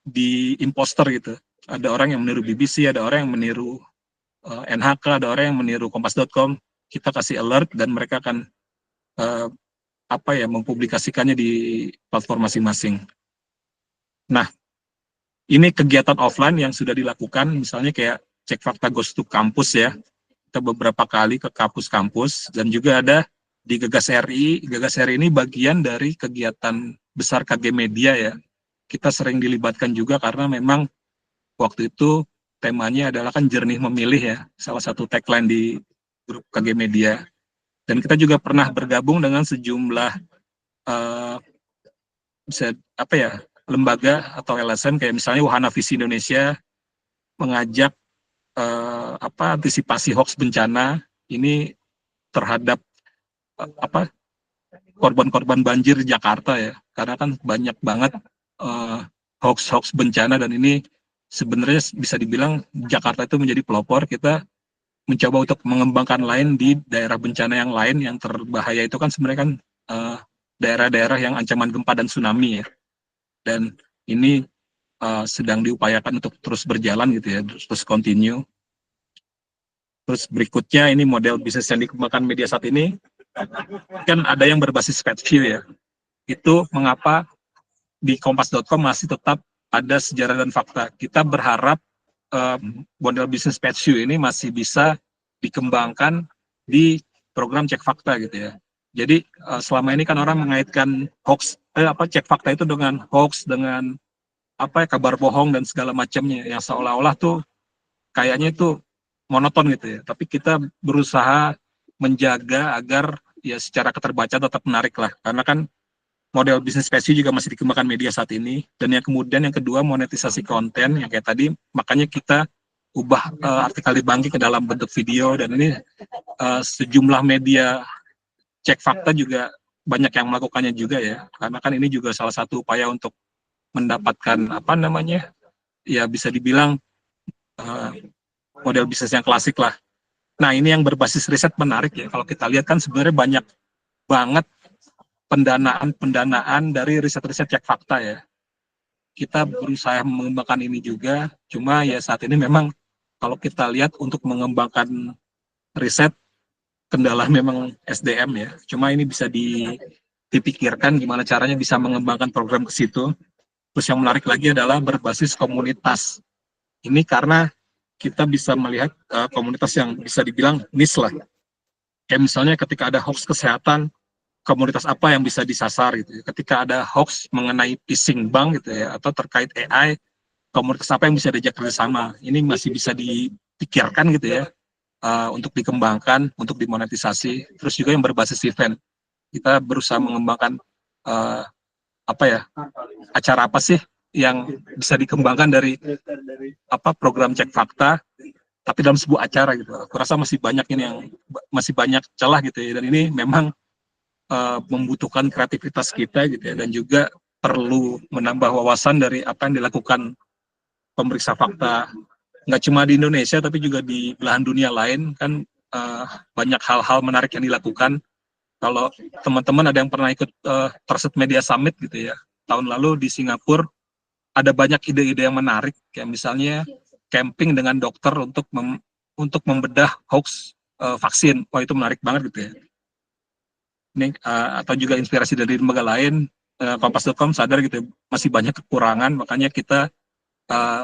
di imposter gitu. Ada orang yang meniru BBC, ada orang yang meniru NHK, ada orang yang meniru Kompas.com. Kita kasih alert dan mereka akan mempublikasikannya di platform masing-masing. Nah, ini kegiatan offline yang sudah dilakukan, misalnya kayak cek fakta Goes to Kampus ya. Kita beberapa kali ke kampus-kampus, dan juga ada di Gegas RI. Gegas RI ini bagian dari kegiatan besar KG Media ya. Kita sering dilibatkan juga karena memang waktu itu temanya adalah kan jernih memilih ya, salah satu tagline di grup KG Media. Dan kita juga pernah bergabung dengan sejumlah lembaga atau LSM kayak misalnya Wahana Visi Indonesia mengajak antisipasi hoax bencana ini terhadap korban-korban banjir di Jakarta ya, karena kan banyak banget hoax bencana, dan ini sebenarnya bisa dibilang Jakarta itu menjadi pelopor. Kita mencoba untuk mengembangkan lain di daerah bencana yang lain yang terbahaya itu kan sebenarnya kan daerah-daerah yang ancaman gempa dan tsunami ya, dan ini sedang diupayakan untuk terus berjalan gitu ya, terus continue. Terus berikutnya ini model bisnis yang dikembangkan media saat ini, kan ada yang berbasis fact view ya. Itu mengapa di Kompas.com masih tetap ada sejarah dan fakta. Kita berharap model bisnis fact view ini masih bisa dikembangkan di program cek fakta gitu ya. Jadi selama ini kan orang mengaitkan hoax, cek fakta itu dengan hoax, dengan kabar bohong dan segala macamnya, yang seolah-olah tuh kayaknya itu monoton gitu ya. Tapi kita berusaha menjaga agar ya secara keterbaca tetap menarik lah, karena kan model bisnis spesies juga masih dikembangkan media saat ini. Dan yang kemudian yang kedua, monetisasi konten yang kayak tadi, makanya kita ubah artikel di Bangki ke dalam bentuk video, dan ini sejumlah media cek fakta juga banyak yang melakukannya juga ya, karena kan ini juga salah satu upaya untuk mendapatkan ya bisa dibilang model bisnis yang klasik lah. Nah, ini yang berbasis riset menarik ya. Kalau kita lihat kan sebenarnya banyak banget pendanaan dari riset-riset cek fakta ya. Kita berusaha mengembangkan ini juga, cuma ya saat ini memang kalau kita lihat untuk mengembangkan riset, kendala memang SDM ya. Cuma ini bisa dipikirkan gimana caranya bisa mengembangkan program ke situ. Terus yang menarik lagi adalah berbasis komunitas. Ini karena kita bisa melihat komunitas yang bisa dibilang niche lah. Kayak misalnya ketika ada hoax kesehatan, komunitas apa yang bisa disasar gitu ya. Ketika ada hoax mengenai phishing bank gitu ya, atau terkait AI, komunitas apa yang bisa diajak kerjasama. Ini masih bisa dipikirkan gitu ya, untuk dikembangkan, untuk dimonetisasi. Terus juga yang berbasis event. Kita berusaha mengembangkan acara apa sih yang bisa dikembangkan dari program cek fakta, tapi dalam sebuah acara gitu. Aku rasa masih banyak ini yang masih banyak celah gitu ya, dan ini memang membutuhkan kreativitas kita gitu ya, dan juga perlu menambah wawasan dari apa yang dilakukan pemeriksa fakta, nggak cuma di Indonesia tapi juga di belahan dunia lain kan. Banyak hal-hal menarik yang dilakukan. Kalau teman-teman ada yang pernah ikut Trusted Media Summit gitu ya, tahun lalu di Singapura, ada banyak ide-ide yang menarik, kayak misalnya camping dengan dokter untuk membedah hoax vaksin. Wah, itu menarik banget gitu ya. Ini atau juga inspirasi dari lembaga lain. Kompas.com sadar gitu ya, masih banyak kekurangan, makanya kita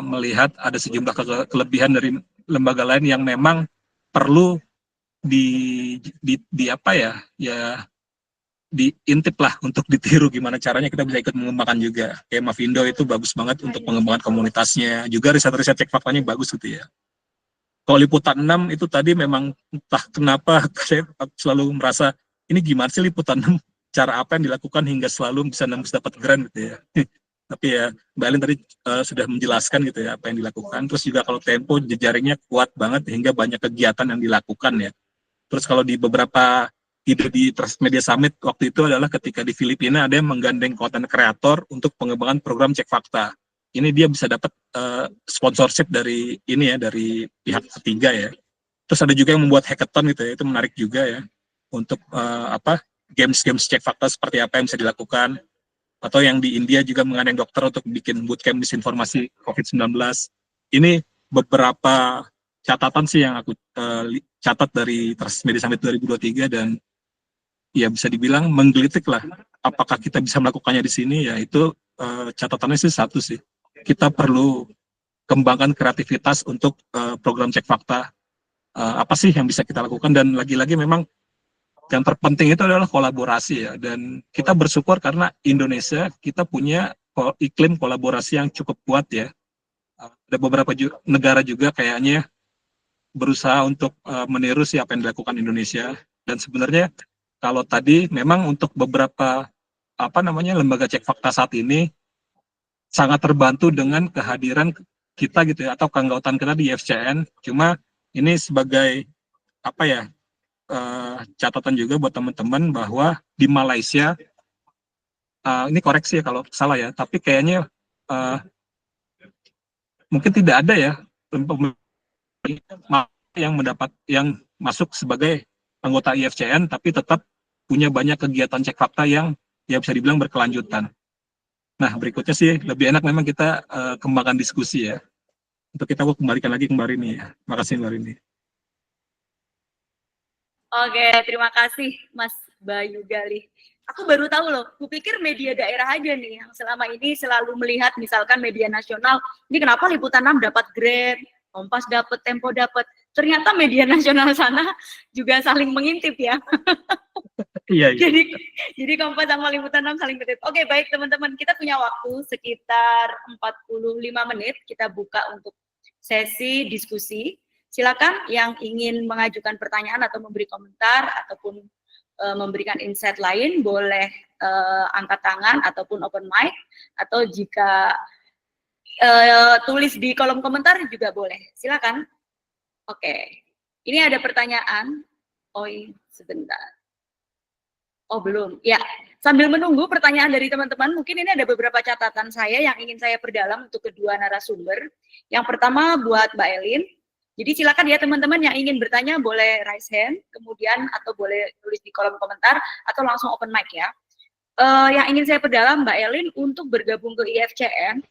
melihat ada sejumlah kelebihan dari lembaga lain yang memang perlu diintip lah untuk ditiru gimana caranya kita bisa ikut mengembangkan juga. Kayak Mavindo itu bagus banget untuk pengembangan komunitasnya, juga riset-riset cek faktanya bagus gitu ya. Kalau Liputan 6 itu tadi memang entah kenapa saya selalu merasa ini gimana sih Liputan 6, cara apa yang dilakukan hingga selalu bisa nembus dapat grant gitu ya. Tapi ya Mbak Alin tadi sudah menjelaskan gitu ya apa yang dilakukan. Terus juga kalau Tempo jejaringnya kuat banget hingga banyak kegiatan yang dilakukan ya. Terus kalau di beberapa ide di Trust Media Summit waktu itu adalah ketika di Filipina ada yang menggandeng konten kreator untuk pengembangan program cek fakta. Ini dia bisa dapat sponsorship dari ini ya, dari pihak ketiga ya. Terus ada juga yang membuat hackathon gitu ya, itu menarik juga ya. untuk games cek fakta seperti apa yang bisa dilakukan, atau yang di India juga mengandeng dokter untuk bikin bootcamp disinformasi COVID-19. Ini beberapa catatan sih yang aku catat dari Transmedia Summit 2023, dan ya bisa dibilang menggelitik lah apakah kita bisa melakukannya di sini. Ya itu catatannya sih satu sih, kita perlu kembangkan kreativitas untuk program cek fakta. Apa sih yang bisa kita lakukan, dan lagi-lagi memang yang terpenting itu adalah kolaborasi ya, dan kita bersyukur karena Indonesia kita punya iklim kolaborasi yang cukup kuat ya. Ada beberapa negara juga kayaknya berusaha untuk meniru sih apa yang dilakukan Indonesia. Dan sebenarnya kalau tadi memang untuk beberapa lembaga cek fakta saat ini sangat terbantu dengan kehadiran kita gitu ya, atau keanggotaan kita di IFCN. Cuma ini sebagai catatan juga buat teman-teman bahwa di Malaysia, ini koreksi ya kalau salah ya, tapi kayaknya mungkin tidak ada ya yang masuk sebagai anggota IFCN tapi tetap punya banyak kegiatan cek fakta yang ya bisa dibilang berkelanjutan. Nah, berikutnya sih lebih enak memang kita kembangkan diskusi ya. Untuk kita aku kembalikan lagi ke Mbak Rini ya. Makasih Mbak Rini. Oke, terima kasih Mas Bayu Galih. Aku baru tahu loh, kupikir media daerah aja nih yang selama ini selalu melihat misalkan media nasional, ini kenapa Liputan 6 dapat grade, Kompas dapat, Tempo dapat. Ternyata media nasional sana juga saling mengintip ya. Iya. Jadi Kompas sama Liputan 6 saling mengintip. Oke, baik teman-teman, kita punya waktu sekitar 45 menit, kita buka untuk sesi diskusi. Silakan yang ingin mengajukan pertanyaan atau memberi komentar ataupun memberikan insight lain boleh angkat tangan ataupun open mic, atau jika tulis di kolom komentar juga boleh. Silakan. Oke. Ini ada pertanyaan. Oh, sebentar. Oh, belum. Ya, sambil menunggu pertanyaan dari teman-teman, mungkin ini ada beberapa catatan saya yang ingin saya perdalam untuk kedua narasumber. Yang pertama buat Mbak Elin. Jadi silakan ya teman-teman yang ingin bertanya boleh raise hand, kemudian atau boleh tulis di kolom komentar atau langsung open mic ya. Yang ingin saya perdalam Mbak Elin, untuk bergabung ke IFCN,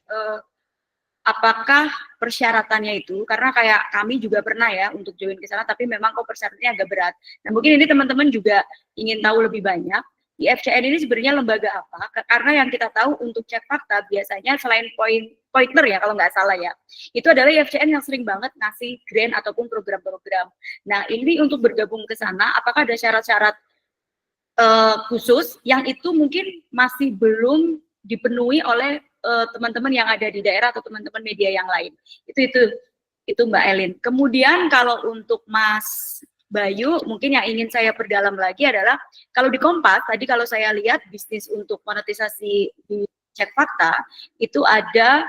apakah persyaratannya itu, karena kayak kami juga pernah ya untuk join ke sana, tapi memang kok persyaratannya agak berat. Nah mungkin ini teman-teman juga ingin tahu lebih banyak. IFCN ini sebenarnya lembaga apa? Karena yang kita tahu untuk cek fakta biasanya selain pointer ya kalau nggak salah ya, itu adalah IFCN yang sering banget ngasih grant ataupun program-program. Nah ini untuk bergabung ke sana, apakah ada syarat-syarat khusus yang itu mungkin masih belum dipenuhi oleh teman-teman yang ada di daerah atau teman-teman media yang lain? Itu Mbak Elin. Kemudian kalau untuk Mas Bayu, mungkin yang ingin saya perdalam lagi adalah kalau di Kompas tadi kalau saya lihat bisnis untuk monetisasi di cek fakta itu ada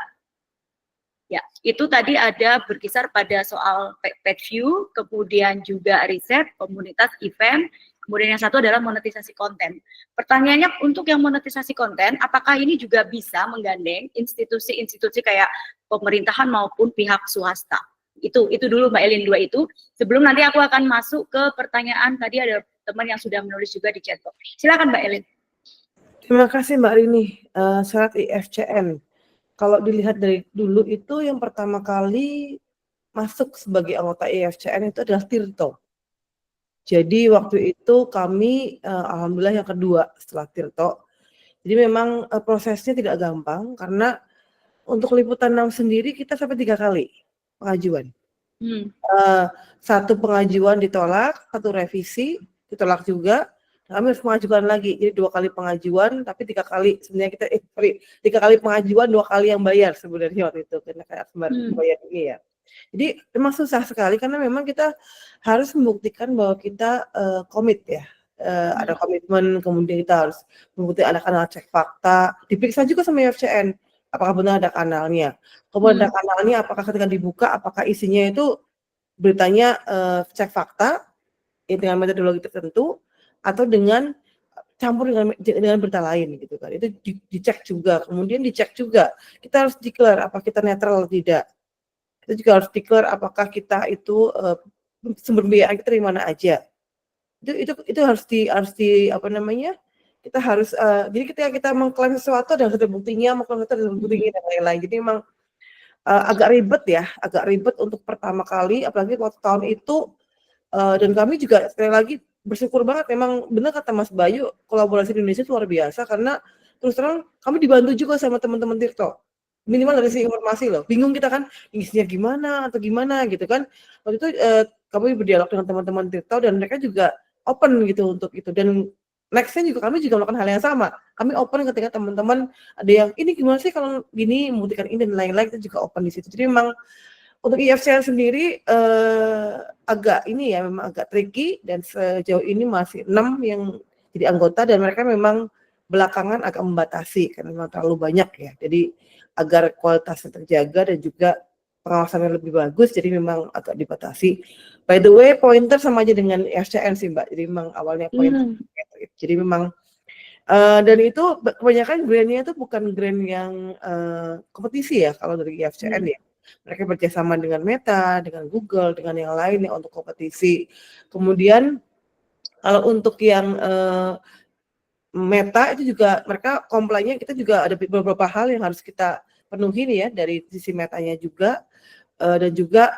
ya, itu tadi ada berkisar pada soal page view, kemudian juga riset, komunitas, event, kemudian yang satu adalah monetisasi konten. Pertanyaannya untuk yang monetisasi konten, apakah ini juga bisa menggandeng institusi-institusi kayak pemerintahan maupun pihak swasta? Itu dulu Mbak Elin, dua itu. Sebelum nanti aku akan masuk ke pertanyaan, tadi ada teman yang sudah menulis juga di chat box. Silakan Mbak Elin. Terima kasih Mbak Rini. Syarat IFCN, kalau dilihat dari dulu itu yang pertama kali masuk sebagai anggota IFCN itu adalah Tirto. Jadi waktu itu kami alhamdulillah yang kedua setelah Tirto. Jadi memang prosesnya tidak gampang karena untuk Liputan 6 sendiri kita sampai 3 kali pengajuan. Satu pengajuan ditolak, satu revisi ditolak juga. Kami harus mengajukan lagi, jadi 2 kali pengajuan, tapi 3 kali sebenarnya kita 3 kali pengajuan, 2 kali yang bayar sebenarnya waktu itu karena kayak bayar ini ya. Jadi memang susah sekali karena memang kita harus membuktikan bahwa kita komit ya, ada komitmen, kemudian kita harus membuktikan ada kanal cek fakta, diperiksa juga sama IFCN apakah benar ada kanalnya. Kemudian ada kanalnya, apakah ketika dibuka, apakah isinya itu beritanya cek fakta dengan metodologi tertentu atau dengan campur dengan berita lain gitu kan. Itu dicek juga. Kemudian dicek juga kita harus declare apa kita netral atau tidak. Kita juga harus declare apakah kita itu sumber pembiayaan kita dari mana aja. Itu harus di apa namanya? Kita harus jadi ketika kita mengklaim sesuatu ada buktinya, mengklaim sesuatu ada buktinya dan lain-lain. Jadi memang agak ribet untuk pertama kali, apalagi waktu tahun itu. Dan kami juga sekali lagi bersyukur banget, memang benar kata Mas Bayu, kolaborasi di Indonesia itu luar biasa karena terus terang kami dibantu juga sama teman-teman TikTok. Minimal dari sisi informasi loh. Bingung kita kan isinya gimana atau gimana gitu kan. Waktu itu kami berdialog dengan teman-teman TikTok dan mereka juga open gitu untuk itu. Dan nextnya juga kami juga melakukan hal yang sama. Kami open ketika teman-teman ada yang ini gimana sih kalau gini membuktikan ini dan lain-lain, kita juga open di situ. Jadi memang untuk IFCN sendiri memang agak tricky dan sejauh ini masih 6 yang jadi anggota dan mereka memang belakangan agak membatasi karena memang terlalu banyak ya. Jadi agar kualitasnya terjaga dan juga pengawasannya lebih bagus, jadi memang agak dibatasi. By the way, pointer sama aja dengan IFCN sih Mbak. Jadi memang awalnya pointer. Jadi memang dan itu kebanyakan brandnya itu bukan brand yang kompetisi ya kalau dari IFCN ya. Mereka bekerjasama dengan Meta, dengan Google, dengan yang lainnya untuk kompetisi. Kemudian kalau untuk yang Meta itu juga mereka komplainnya, kita juga ada beberapa hal yang harus kita penuhi nih ya dari sisi Metanya juga, dan juga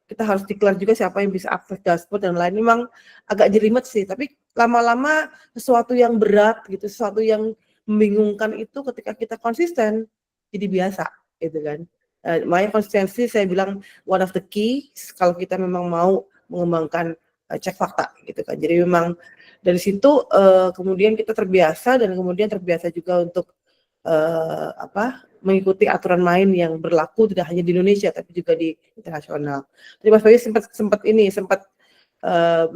kita harus declare juga siapa yang bisa akses dashboard dan lain. Memang agak jelimet sih, tapi lama-lama sesuatu yang berat gitu, sesuatu yang membingungkan itu ketika kita konsisten jadi biasa gitu kan. Makanya konsistensi saya bilang one of the key kalau kita memang mau mengembangkan cek fakta gitu kan. Jadi memang dari situ kemudian kita terbiasa dan kemudian terbiasa juga untuk mengikuti aturan main yang berlaku tidak hanya di Indonesia tapi juga di internasional. Jadi Mas Bayu sempat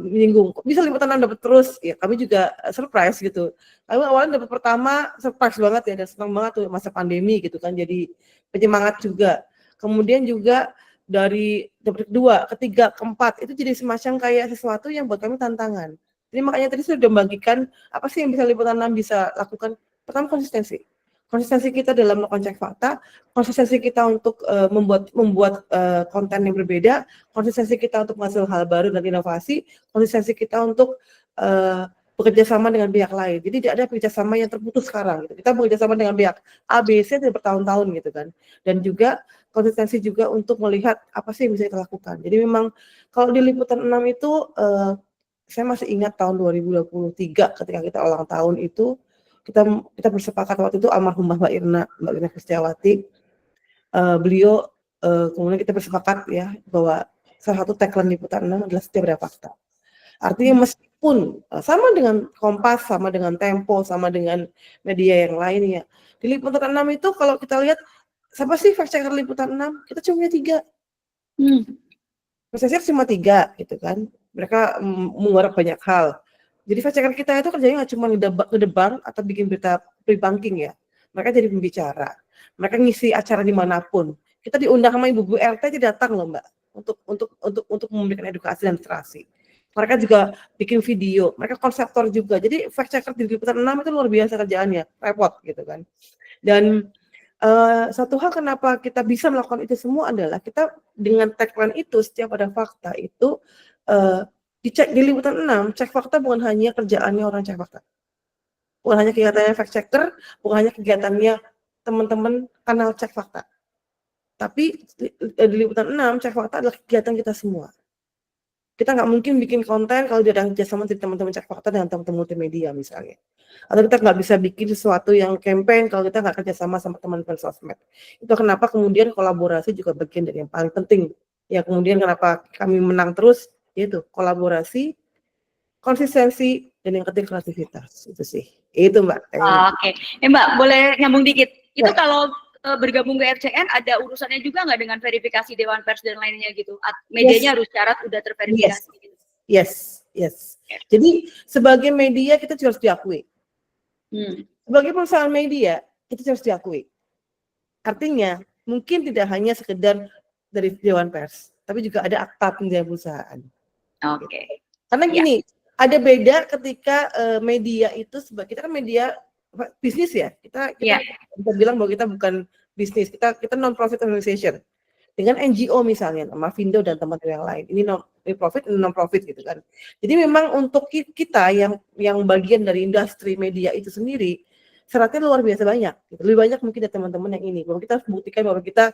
menyinggung, kok bisa liputan 6 dapat terus? Ya kami juga surprise gitu. Kami awalnya dapat pertama surprise banget ya dan senang banget tuh masa pandemi gitu kan, jadi penyemangat juga. Kemudian juga dari dapat kedua, ketiga, keempat itu jadi semacam kayak sesuatu yang buat kami tantangan. Jadi makanya tadi sudah membagikan apa sih yang bisa liputan 6 bisa lakukan. Pertama konsistensi kita dalam melakukan cek fakta, konsistensi kita untuk membuat konten yang berbeda, konsistensi kita untuk menghasilkan hal baru dan inovasi, konsistensi kita untuk bekerja sama dengan pihak lain. Jadi tidak ada kerjasama yang terputus sekarang. Gitu. Kita bekerja sama dengan pihak A, B, C dari bertahun-tahun gitu kan. Dan juga konsistensi juga untuk melihat apa sih yang bisa kita lakukan. Jadi memang kalau di liputan 6 itu saya masih ingat tahun 2023 ketika kita ulang tahun itu kita bersepakat waktu itu almarhumah Mbak Irna Kristiawati, beliau kemudian kita bersepakat ya bahwa salah satu tagline liputan 6 adalah setiap ada fakta. Artinya meskipun sama dengan Kompas, sama dengan Tempo, sama dengan media yang lainnya, di liputan 6 itu kalau kita lihat siapa sih fact checker liputan 6? Kita cuma 3. Fact checker cuma 3 gitu kan. Mereka menggarap banyak hal. Jadi fact checker kita itu kerjanya nggak cuma ngedebar atau bikin berita pre-banking ya. Mereka jadi pembicara. Mereka ngisi acara dimanapun. Kita diundang sama Ibu RT aja datang loh Mbak untuk memberikan edukasi dan literasi. Mereka juga bikin video. Mereka konseptor juga. Jadi fact checker di liputan 6 itu luar biasa kerjaannya, repot gitu kan. Dan satu hal kenapa kita bisa melakukan itu semua adalah kita dengan tagline itu setiap ada fakta itu dicek di liputan 6, cek fakta bukan hanya kerjaannya orang cek fakta. Bukan hanya kegiatannya fact checker, bukan hanya kegiatannya teman-teman kanal cek fakta. Tapi di liputan 6, cek fakta adalah kegiatan kita semua. Kita nggak mungkin bikin konten kalau tidak ada kerjasama dari teman-teman cek fakta dengan teman-teman multimedia misalnya. Atau kita nggak bisa bikin sesuatu yang campaign kalau kita nggak kerjasama sama teman-teman sosmed. Itu kenapa kemudian kolaborasi juga bagian dari yang paling penting. Ya kemudian kenapa kami menang terus, yaitu kolaborasi, konsistensi, dan yang ketiga kreativitas. Itu sih. Itu Mbak. Oke. Mbak, boleh nyambung dikit. Itu kalau bergabung ke FCN ada urusannya juga nggak dengan verifikasi Dewan Pers dan lainnya gitu? Medianya harus syarat udah terverifikasi gitu. Yes. Jadi sebagai media kita harus diakui. Sebagai perusahaan media kita harus diakui. Artinya mungkin tidak hanya sekedar dari Dewan Pers, tapi juga ada akta penilaian perusahaan. Oke. Karena gini, ada beda ketika media itu kita kan media bisnis ya. Kita bisa bilang bahwa kita bukan bisnis, kita non profit organization. dengan NGO misalnya, Mavindo dan teman-teman yang lain. Ini profit, non profit gitu kan. Jadi memang untuk kita yang bagian dari industri media itu sendiri, syaratnya luar biasa banyak. Gitu. Lebih banyak mungkin dari teman-teman yang ini. Bahwa kita harus buktikan bahwa kita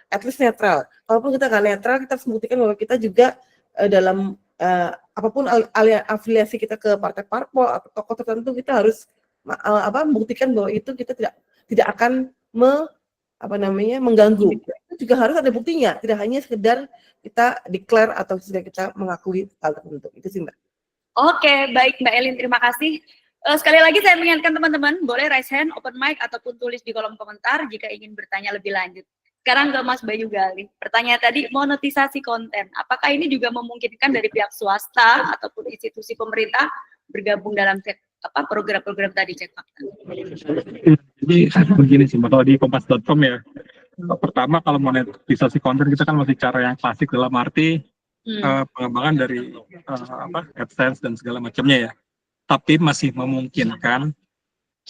at least netral. Kalaupun kita nggak netral, kita harus buktikan bahwa kita juga dalam apapun afiliasi kita ke partai parpol atau tokoh tertentu, kita harus membuktikan bahwa itu kita tidak akan mengganggu. Itu juga harus ada buktinya, tidak hanya sekedar kita declare atau sudah kita mengakui hal tertentu. Itu sih Mbak. Oke, baik Mbak Elin, terima kasih. Sekali lagi saya mengingatkan teman-teman, boleh raise hand, open mic, ataupun tulis di kolom komentar jika ingin bertanya lebih lanjut. Sekarang ke Mas Bayu Gali. Pertanyaan tadi, monetisasi konten. Apakah ini juga memungkinkan dari pihak swasta ataupun institusi pemerintah bergabung dalam program-program tadi, cek fakta? Jadi begini sih, kalau di kompas.com ya, pertama kalau monetisasi konten kita kan masih cara yang klasik dalam arti pengembangan dari AdSense dan segala macamnya ya. Tapi masih memungkinkan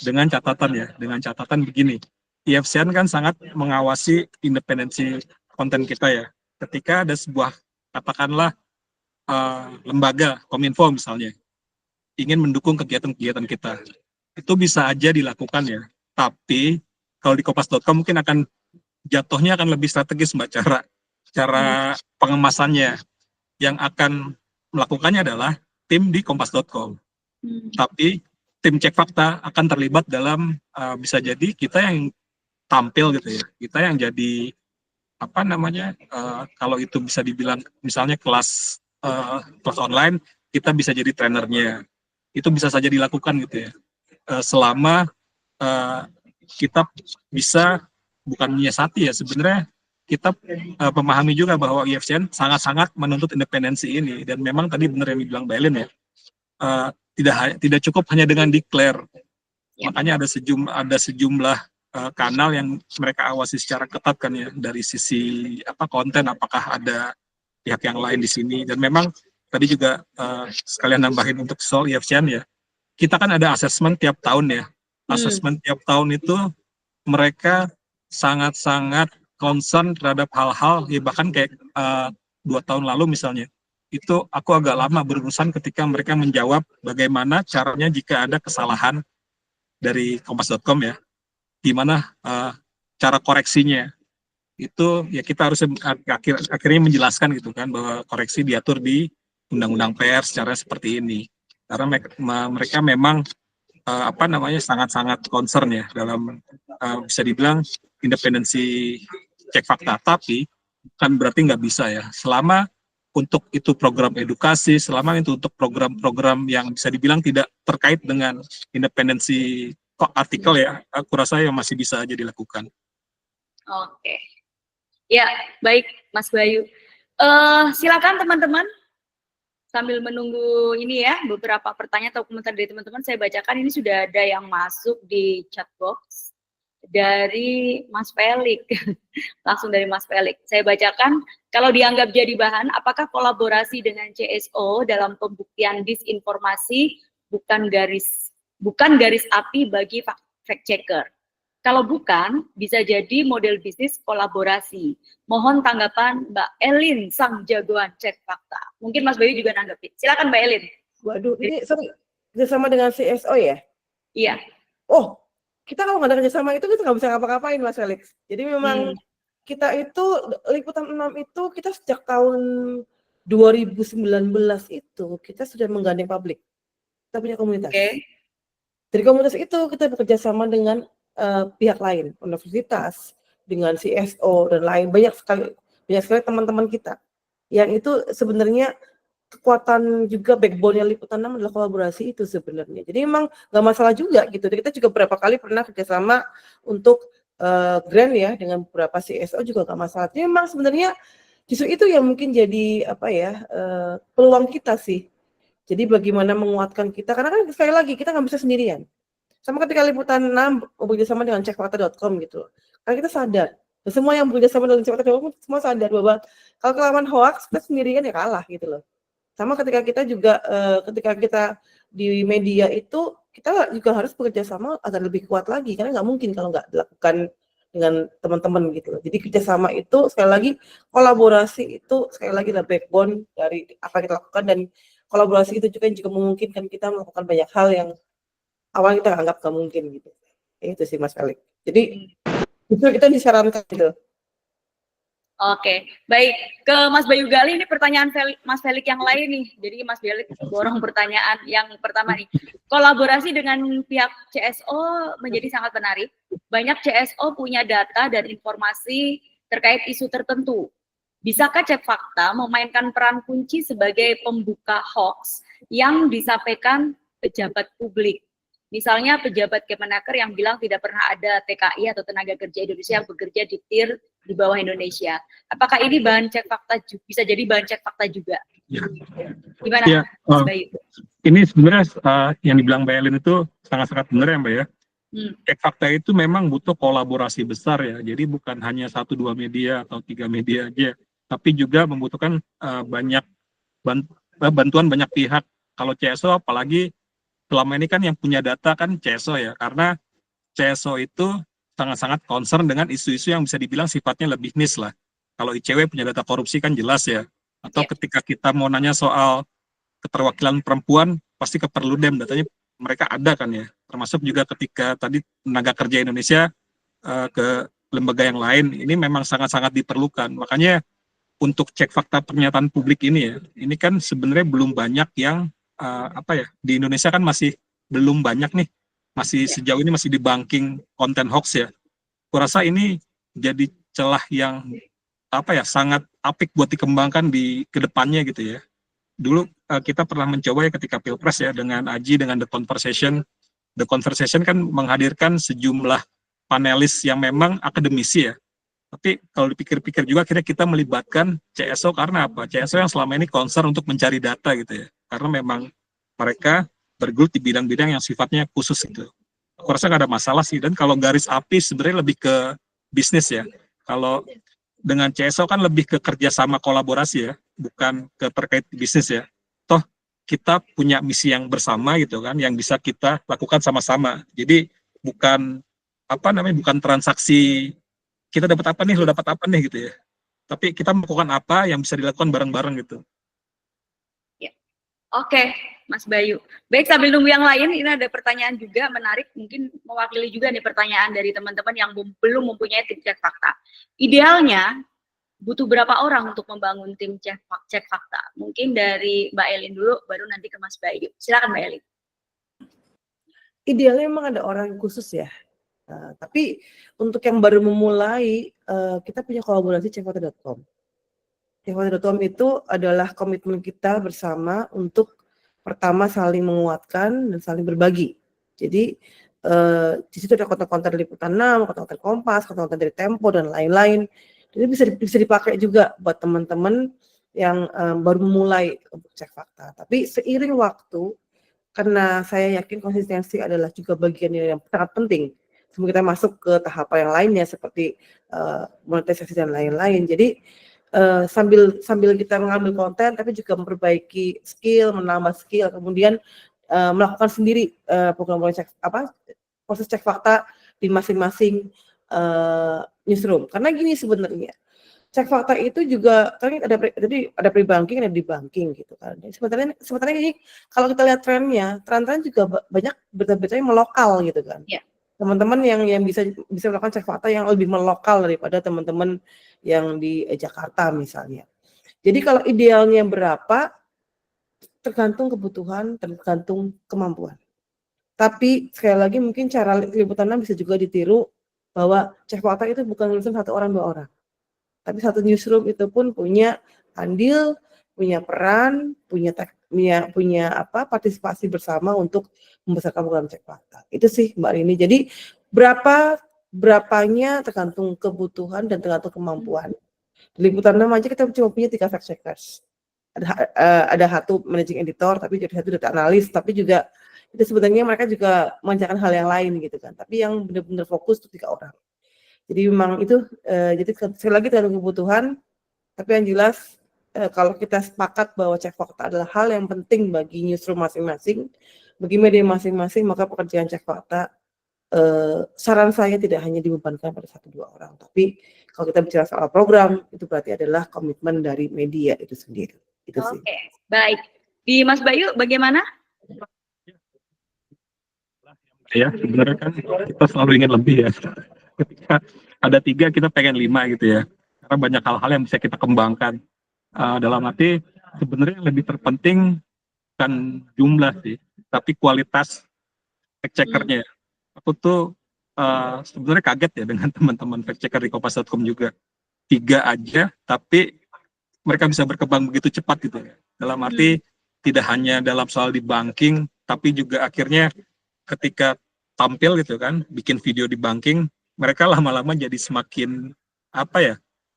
dengan catatan begini. IFCN kan sangat mengawasi independensi konten kita ya. Ketika ada sebuah katakanlah lembaga Kominfo misalnya ingin mendukung kegiatan-kegiatan kita, itu bisa aja dilakukan ya. Tapi kalau di kompas.com mungkin jatuhnya akan lebih strategis Mbak, cara pengemasannya. Yang akan melakukannya adalah tim di kompas.com. Tapi tim cek fakta akan terlibat dalam bisa jadi kita yang tampil gitu ya, kita yang jadi kalau itu bisa dibilang misalnya kelas online, kita bisa jadi trainernya. Itu bisa saja dilakukan gitu ya, selama kita bisa bukan menyiasati ya, sebenarnya kita memahami juga bahwa IFCN sangat-sangat menuntut independensi ini, dan memang tadi benar yang dibilang Mbak Elin ya, tidak cukup hanya dengan declare, makanya ada sejumlah kanal yang mereka awasi secara ketat kan ya, dari sisi konten, apakah ada pihak yang lain di sini. Dan memang tadi juga sekalian nambahin untuk soal IFCN ya, kita kan ada asesmen tiap tahun ya. Asesmen tiap tahun itu mereka sangat-sangat concern terhadap hal-hal ya, bahkan kayak 2 tahun lalu misalnya, itu aku agak lama berurusan ketika mereka menjawab bagaimana caranya jika ada kesalahan dari kompas.com ya, gimana cara koreksinya. Itu ya kita harus akhirnya menjelaskan gitu kan, bahwa koreksi diatur di undang-undang pers secara seperti ini, karena mereka memang sangat-sangat concern ya dalam bisa dibilang independensi cek fakta. Tapi kan berarti nggak bisa ya, selama untuk itu program edukasi, selama itu untuk program-program yang bisa dibilang tidak terkait dengan independensi artikel ya, aku rasa yang masih bisa aja dilakukan. Oke. Ya, baik Mas Bayu. Silakan teman-teman, sambil menunggu ini ya, beberapa pertanyaan atau komentar dari teman-teman, saya bacakan. Ini sudah ada yang masuk di chat box dari Mas Felix. Langsung dari Mas Felix. Saya bacakan, kalau dianggap jadi bahan, apakah kolaborasi dengan CSO dalam pembuktian disinformasi bukan garis api bagi fact checker? Kalau bukan, bisa jadi model bisnis kolaborasi. Mohon tanggapan Mbak Elin, sang jagoan cek fakta. Mungkin Mas Bayu juga nanggepin. Silakan Mbak Elin. Waduh, ini kerjasama dengan CSO ya? Iya. Oh, kita kalau nggak ada kerjasama itu kita nggak bisa ngapa-ngapain Mas Felix. Jadi memang kita itu, Liputan 6 itu kita sejak tahun 2019 itu kita sudah menggandeng publik. Kita punya komunitas. Dari komunitas itu kita bekerja sama dengan pihak lain, universitas, dengan CSO dan lain, banyak sekali teman-teman kita yang itu sebenarnya kekuatan juga backbone-nya Liputan 6 adalah kolaborasi itu sebenarnya. Jadi memang nggak masalah juga gitu. Kita juga berapa kali pernah kerjasama untuk grant ya dengan beberapa CSO juga nggak masalah. Jadi memang sebenarnya justru itu yang mungkin jadi peluang kita sih. Jadi bagaimana menguatkan kita, karena kan sekali lagi kita nggak bisa sendirian. Sama ketika Liputan 6 bekerjasama dengan cekfakta.com gitu. Karena kita sadar, dan semua yang bekerjasama dengan cekfakta.com semua sadar bahwa kalau kelawan hoax kita sendirian ya kalah gitu loh. Sama ketika kita juga ketika kita di media itu kita juga harus bekerja sama agar lebih kuat lagi, karena nggak mungkin kalau nggak dilakukan dengan teman-teman gitu loh. Jadi kerjasama itu sekali lagi, kolaborasi itu sekali lagi adalah backbone dari apa yang kita lakukan, dan kolaborasi itu juga memungkinkan kita melakukan banyak hal yang awalnya kita anggap gak mungkin gitu. Itu sih Mas Felix. Jadi itu kita disarankan gitu. Oke, baik. Ke Mas Bayu Gali, ini pertanyaan Mas Felix yang lain nih. Jadi Mas Felix borong pertanyaan yang pertama nih. Kolaborasi dengan pihak CSO menjadi sangat menarik. Banyak CSO punya data dan informasi terkait isu tertentu. Bisakah Cek Fakta memainkan peran kunci sebagai pembuka hoax yang disampaikan pejabat publik? Misalnya pejabat Kemenaker yang bilang tidak pernah ada TKI atau tenaga kerja Indonesia yang bekerja di TIR di bawah Indonesia. Apakah ini bahan cek fakta bisa jadi bahan cek fakta juga? Ya. Gimana, Ya, Mas Bayu? Ini sebenarnya yang dibilang Mbak Elin itu sangat-sangat benar ya Mbak ya. Cek fakta itu memang butuh kolaborasi besar ya. Jadi bukan hanya 1-2 media atau 3 media aja, tapi juga membutuhkan banyak bantuan banyak pihak. Kalau CSO apalagi selama ini kan yang punya data kan CSO ya, karena CSO itu sangat-sangat concern dengan isu-isu yang bisa dibilang sifatnya lebih niche lah. Kalau ICW punya data korupsi kan jelas ya. Atau ketika kita mau nanya soal keterwakilan perempuan, pasti ke Perludem, datanya mereka ada kan ya. Termasuk juga ketika tadi tenaga kerja Indonesia ke lembaga yang lain, ini memang sangat-sangat diperlukan. Makanya untuk cek fakta pernyataan publik ini ya, ini kan sebenarnya belum banyak yang di Indonesia kan masih belum banyak nih, masih sejauh ini masih di banking konten hoax ya. Kurasa ini jadi celah yang sangat apik buat dikembangkan di kedepannya gitu ya. Dulu kita pernah mencoba ya ketika Pilpres ya dengan Aji dengan The Conversation. The Conversation kan menghadirkan sejumlah panelis yang memang akademisi ya. Tapi kalau dipikir-pikir juga akhirnya kita melibatkan CSO karena apa? CSO yang selama ini concern untuk mencari data gitu ya. Karena memang mereka bergelut di bidang-bidang yang sifatnya khusus gitu. Aku rasa nggak ada masalah sih. Dan kalau garis api sebenarnya lebih ke bisnis ya. Kalau dengan CSO kan lebih ke kerjasama kolaborasi ya, bukan ke terkait bisnis ya. Toh kita punya misi yang bersama gitu kan, yang bisa kita lakukan sama-sama. Jadi bukan bukan transaksi kita dapat apa nih, lo dapat apa nih gitu ya. Tapi kita melakukan apa yang bisa dilakukan bareng-bareng gitu. Ya. Oke, Mas Bayu. Baik, sambil nunggu yang lain, ini ada pertanyaan juga menarik, mungkin mewakili juga nih pertanyaan dari teman-teman yang belum mempunyai tim cek fakta. Idealnya, butuh berapa orang untuk membangun tim cek fakta? Mungkin dari Mbak Elin dulu, baru nanti ke Mas Bayu. Silakan Mbak Elin. Idealnya memang ada orang khusus ya. Tapi untuk yang baru memulai, kita punya kolaborasi cekfakta.com. Cekfakta.com itu adalah komitmen kita bersama untuk pertama saling menguatkan dan saling berbagi. Jadi di situ ada konten-konten dari Liputan 6, konten-konten Kompas, konten-konten dari Tempo dan lain-lain. Jadi bisa dipakai juga buat teman-teman yang baru memulai untuk cek fakta. Tapi seiring waktu, karena saya yakin konsistensi adalah juga bagian yang sangat penting sebelum kita masuk ke tahapan yang lainnya seperti monetisasi dan lain-lain. Jadi sambil kita mengambil konten, tapi juga memperbaiki skill, menambah skill, kemudian melakukan sendiri program proses cek fakta di masing-masing newsroom. Karena gini sebenarnya, cek fakta itu juga kan ada pre-banking, ada di-banking gitu kan. Sebenarnya ini kalau kita lihat tren juga banyak berita-berita yang melokal gitu kan. Yeah. Teman-teman yang bisa melakukan cek fakta yang lebih melokal daripada teman-teman yang di Jakarta misalnya. Jadi kalau idealnya berapa tergantung kebutuhan, tergantung kemampuan. Tapi sekali lagi mungkin cara Liputan 6 bisa juga ditiru bahwa cek fakta itu bukan urusan 1 orang 2 orang. Tapi satu newsroom itu pun punya andil, punya peran, punya partisipasi bersama untuk membesarkan program cek fakta. Itu sih Mbak Rini. Jadi berapanya tergantung kebutuhan dan tergantung kemampuan. Di Liputan 6 aja kita cuma punya 3 fact checkers. Ada 1 managing editor, tapi jadi 1 data analis, tapi juga itu sebenarnya mereka juga mengerjakan hal yang lain gitu kan. Tapi yang benar-benar fokus itu 3 orang. Jadi memang itu, jadi sekali lagi tergantung kebutuhan, tapi yang jelas kalau kita sepakat bahwa cek fakta adalah hal yang penting bagi newsroom masing-masing, bagi media masing-masing, maka pekerjaan cek fakta saran saya tidak hanya dibebankan pada 1-2 orang, tapi kalau kita bicara soal program, itu berarti adalah komitmen dari media itu sendiri. Itu sih. Oke, baik. Di Mas Bayu bagaimana? Ya, sebenarnya kan kita selalu ingin lebih ya. Ketika ada 3, kita pengen 5 gitu ya. Karena banyak hal-hal yang bisa kita kembangkan. Dalam arti sebenarnya yang lebih terpenting kan jumlah sih, tapi kualitas fact checkernya. Aku tuh sebenarnya kaget ya dengan teman-teman fact checker di Kompas.com juga. 3 aja, tapi mereka bisa berkembang begitu cepat gitu ya. Dalam arti tidak hanya dalam soal di banking, tapi juga akhirnya ketika tampil gitu kan, bikin video di banking, mereka lama-lama jadi semakin apa ya,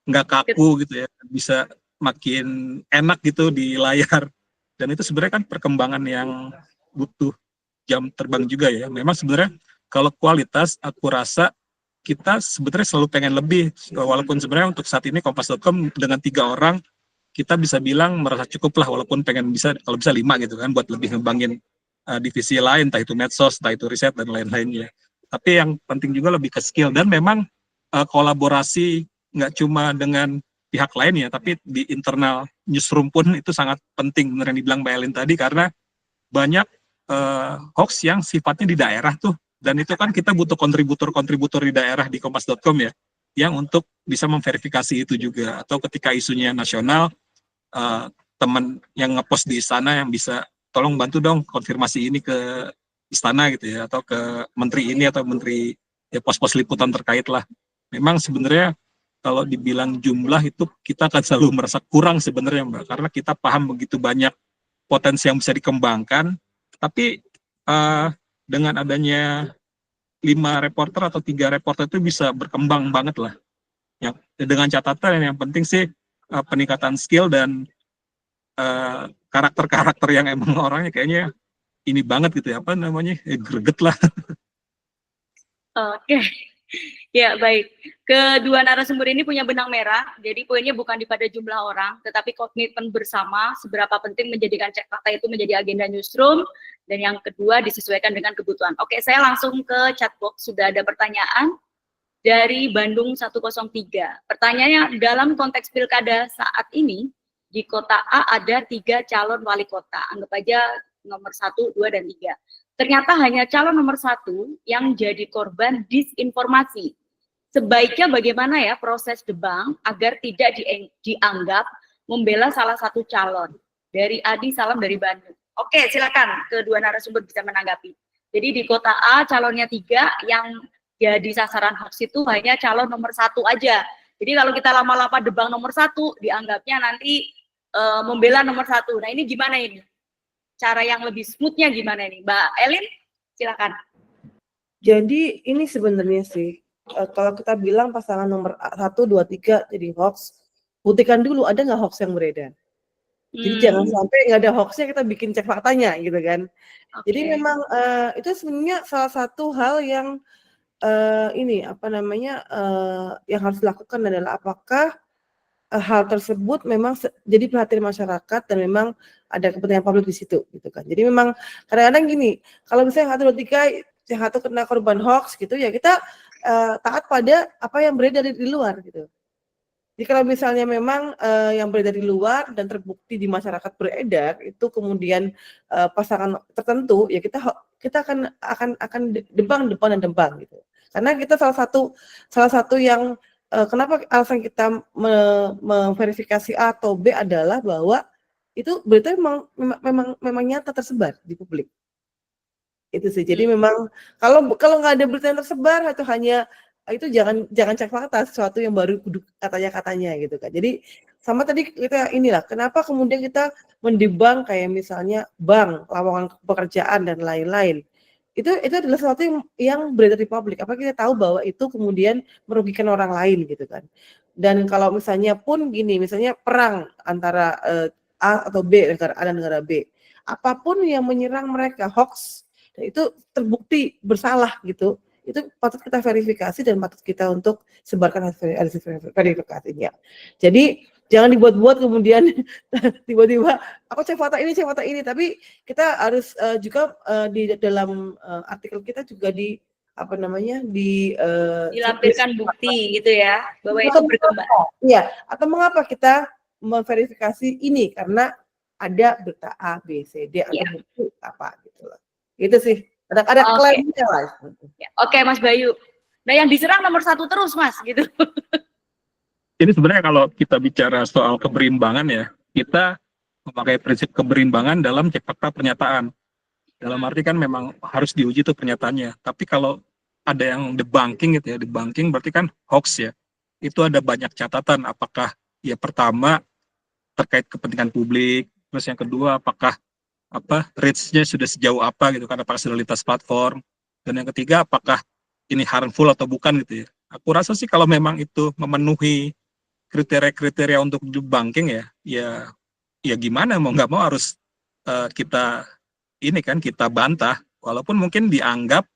nggak kaku gitu ya, bisa makin enak gitu di layar. Dan itu sebenarnya kan perkembangan yang butuh jam terbang juga ya. Memang sebenarnya kalau kualitas aku rasa kita sebenarnya selalu pengen lebih, walaupun sebenarnya untuk saat ini Kompas.com dengan 3 orang kita bisa bilang merasa cukup lah, walaupun pengen bisa kalau bisa 5 gitu kan, buat lebih ngembangin divisi lain, entah itu medsos, entah itu riset dan lain-lainnya. Tapi yang penting juga lebih ke skill, dan memang kolaborasi nggak cuma dengan pihak lain ya, tapi di internal newsroom pun itu sangat penting, benar yang dibilang Mbak Elin tadi, karena banyak hoax yang sifatnya di daerah tuh, dan itu kan kita butuh kontributor-kontributor di daerah di Kompas.com ya, yang untuk bisa memverifikasi itu juga. Atau ketika isunya nasional, teman yang ngepost di istana yang bisa tolong bantu dong konfirmasi ini ke istana gitu ya, atau ke menteri ini atau menteri ya, pos-pos liputan terkait lah. Memang sebenarnya kalau dibilang jumlah itu kita akan selalu merasa kurang sebenarnya Mbak, karena kita paham begitu banyak potensi yang bisa dikembangkan, tapi dengan adanya 5 reporter atau 3 reporter itu bisa berkembang banget lah. Yang dengan catatan yang penting sih peningkatan skill dan karakter-karakter yang emang orangnya kayaknya ini banget gitu ya, apa namanya, greget lah. Oke. Ya, baik. Kedua narasumber ini punya benang merah, jadi poinnya bukan pada jumlah orang, tetapi komitmen bersama seberapa penting menjadikan cek fakta itu menjadi agenda newsroom, dan yang kedua disesuaikan dengan kebutuhan. Oke, saya langsung ke chatbox, sudah ada pertanyaan dari Bandung 103. Pertanyaannya, dalam konteks pilkada saat ini, di kota A ada 3 calon wali kota, anggap aja nomor 1, 2, dan 3. Ternyata hanya calon nomor 1 yang jadi korban disinformasi. Sebaiknya bagaimana ya proses debang agar tidak dianggap membela salah satu calon? Dari Adi, salam dari Bandung. Oke, silakan kedua narasumber bisa menanggapi. Jadi di kota A calonnya 3, yang jadi sasaran hoax itu hanya calon nomor 1 aja. Jadi kalau kita lama-lama debang nomor 1, dianggapnya nanti membela nomor 1. Nah ini gimana ini? Cara yang lebih smoothnya gimana nih, Mbak Elin? Silakan. Jadi ini sebenarnya sih, kalau kita bilang pasangan nomor 1, 2, 3 jadi hoax, buktikan dulu ada nggak hoax yang beredar. Jadi jangan sampai nggak ada hoaxnya kita bikin cek faktanya gitu kan. Jadi memang itu sebenarnya salah satu hal yang ini apa namanya yang harus dilakukan adalah apakah hal tersebut memang jadi perhatian masyarakat dan memang ada kepentingan publik di situ gitu kan. Jadi memang kadang-kadang gini, kalau misalnya 1, 2, 3 yang satu kena korban hoax gitu ya kita taat pada apa yang beredar di luar gitu. Jadi kalau misalnya memang yang beredar di luar dan terbukti di masyarakat beredar itu kemudian pasangan tertentu ya kita akan debang gitu. Karena kita salah satu yang kenapa alasan kita memverifikasi A atau B adalah bahwa itu berita memang nyata tersebar di publik. Itu sih. Jadi memang kalau nggak ada berita yang tersebar atau hanya itu jangan cek fakta sesuatu yang baru katanya gitu kan. Jadi sama tadi kita inilah kenapa kemudian kita mendebang kayak misalnya bank, lowongan pekerjaan dan lain-lain. Itu adalah sesuatu yang beredar di publik. Apa kita tahu bahwa itu kemudian merugikan orang lain gitu kan. Dan kalau misalnya pun gini, misalnya perang antara A atau B, negara A dan negara B. Apapun yang menyerang mereka hoax, dan itu terbukti bersalah gitu. Itu patut kita verifikasi dan patut kita untuk sebarkan hasil verifikasinya. Jadi jangan dibuat-buat kemudian tiba-tiba aku cek fakta ini, tapi kita harus juga di dalam artikel kita juga apa namanya Dilampirkan bukti gitu ya bahwa itu atau berkembang. iya, atau mengapa kita memverifikasi ini karena ada berita A, B, C, D atau Iya. bukti apa gitu loh. Itu sih. Ada Oke. klaimnya lah. Ya, oke Mas Bayu. Nah yang diserang nomor 1 terus Mas gitu. Ini sebenarnya kalau kita bicara soal keberimbangan ya, kita memakai prinsip keberimbangan dalam cek fakta pernyataan. Dalam arti kan memang harus diuji tuh pernyataannya. Tapi kalau ada yang debunking gitu ya, debunking berarti kan hoax ya. Itu ada banyak catatan, apakah ya pertama terkait kepentingan publik, terus yang kedua apakah reach-nya sudah sejauh apa gitu kan, apakah sudah lintas platform, dan yang ketiga apakah ini harmful atau bukan gitu ya. Aku rasa sih kalau memang itu memenuhi kriteria-kriteria untuk debunking ya gimana mau nggak mau harus kita bantah, walaupun mungkin dianggap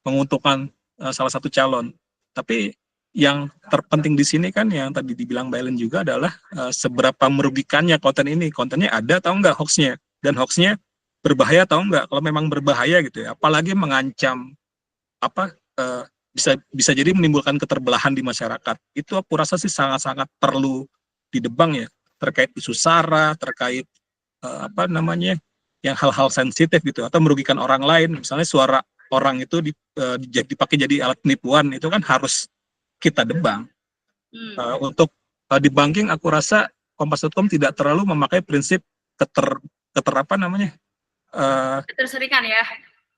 menguntungkan salah satu calon. Tapi yang terpenting di sini kan yang tadi dibilang Mbak Ellen juga adalah seberapa merugikannya kontennya ada atau enggak hoaxnya, dan hoaxnya berbahaya atau enggak. Kalau memang berbahaya gitu ya, apalagi mengancam bisa jadi menimbulkan keterbelahan di masyarakat. Itu aku rasa sih sangat-sangat perlu didebang ya, terkait isu SARA, terkait yang hal-hal sensitif gitu atau merugikan orang lain. Misalnya suara orang itu dipakai jadi alat penipuan, itu kan harus kita debang. Untuk debunking aku rasa Kompas.com tidak terlalu memakai prinsip Keterseringan ya.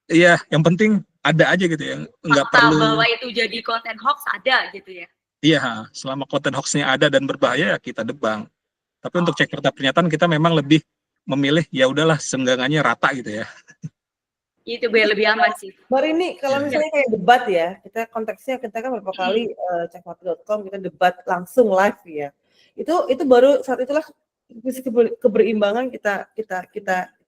Iya, yang penting ada aja gitu ya, nggak perlu bahwa itu jadi konten hoax ada gitu ya. Iya, selama konten hoaxnya ada dan berbahaya ya kita debang. Tapi untuk cek fakta pernyataan kita memang lebih memilih ya udahlah senggangannya rata gitu ya. Itu biar lebih aman sih. Baru ini kalau misalnya kayak debat ya, konteksnya kita kan beberapa kali cekfakta.com kita debat langsung live ya. Itu baru saat itulah keberimbangan kita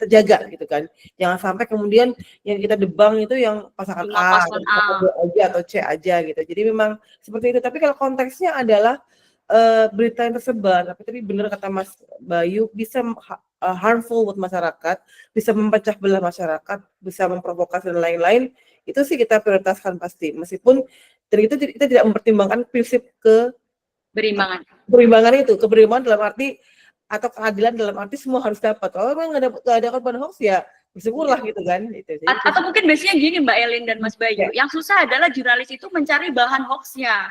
jaga gitu kan. Jangan sampai kemudian yang kita debang itu yang pasangan A atau B aja atau C aja gitu. Jadi memang seperti itu. Tapi kalau konteksnya adalah berita yang tersebar, tapi tadi benar kata Mas Bayu, bisa harmful buat masyarakat, bisa memecah belah masyarakat, bisa memprovokasi dan lain-lain, itu sih kita prioritaskan pasti. Meskipun dari itu kita tidak mempertimbangkan prinsip keberimbangan itu, keberimbangan dalam arti atau keadilan dalam arti semua harus dapat. Kalau memang nggak ada korban hoax ya bersyukurlah gitu kan. Atau mungkin biasanya gini Mbak Elin dan Mas Bayu, yang susah adalah jurnalis itu mencari bahan hoaxnya.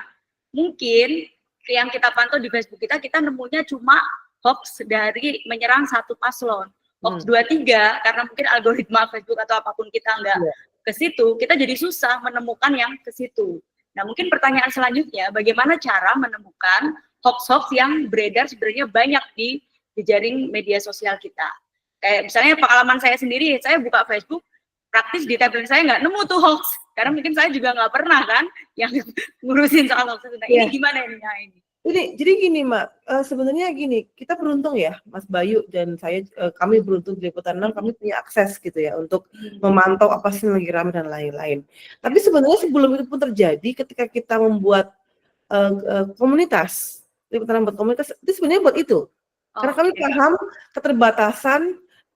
Mungkin yang kita pantau di Facebook kita nemunya cuma hoax dari menyerang satu paslon. Hoax 2-3 karena mungkin algoritma Facebook atau apapun kita nggak ke situ, kita jadi susah menemukan yang ke situ. Nah, mungkin pertanyaan selanjutnya, bagaimana cara menemukan hoax-hoax yang beredar sebenarnya banyak di jaring media sosial kita. Kayak misalnya pengalaman saya sendiri, saya buka Facebook, praktis di timeline saya nggak nemu tuh hoax. Karena mungkin saya juga nggak pernah kan yang ngurusin soal hoax itu. Nah, ini gimana ini? Nah, ini. Jadi gini, Mak, sebenarnya gini, kita beruntung ya, Mas Bayu dan saya, kami beruntung di Liputan 6, kami punya akses gitu ya, untuk memantau apa sih lagi ramai dan lain-lain. Tapi sebenarnya sebelum itu pun terjadi, ketika kita membuat komunitas, Liputan 6 buat komunitas, itu sebenarnya buat itu. Karena kami paham keterbatasan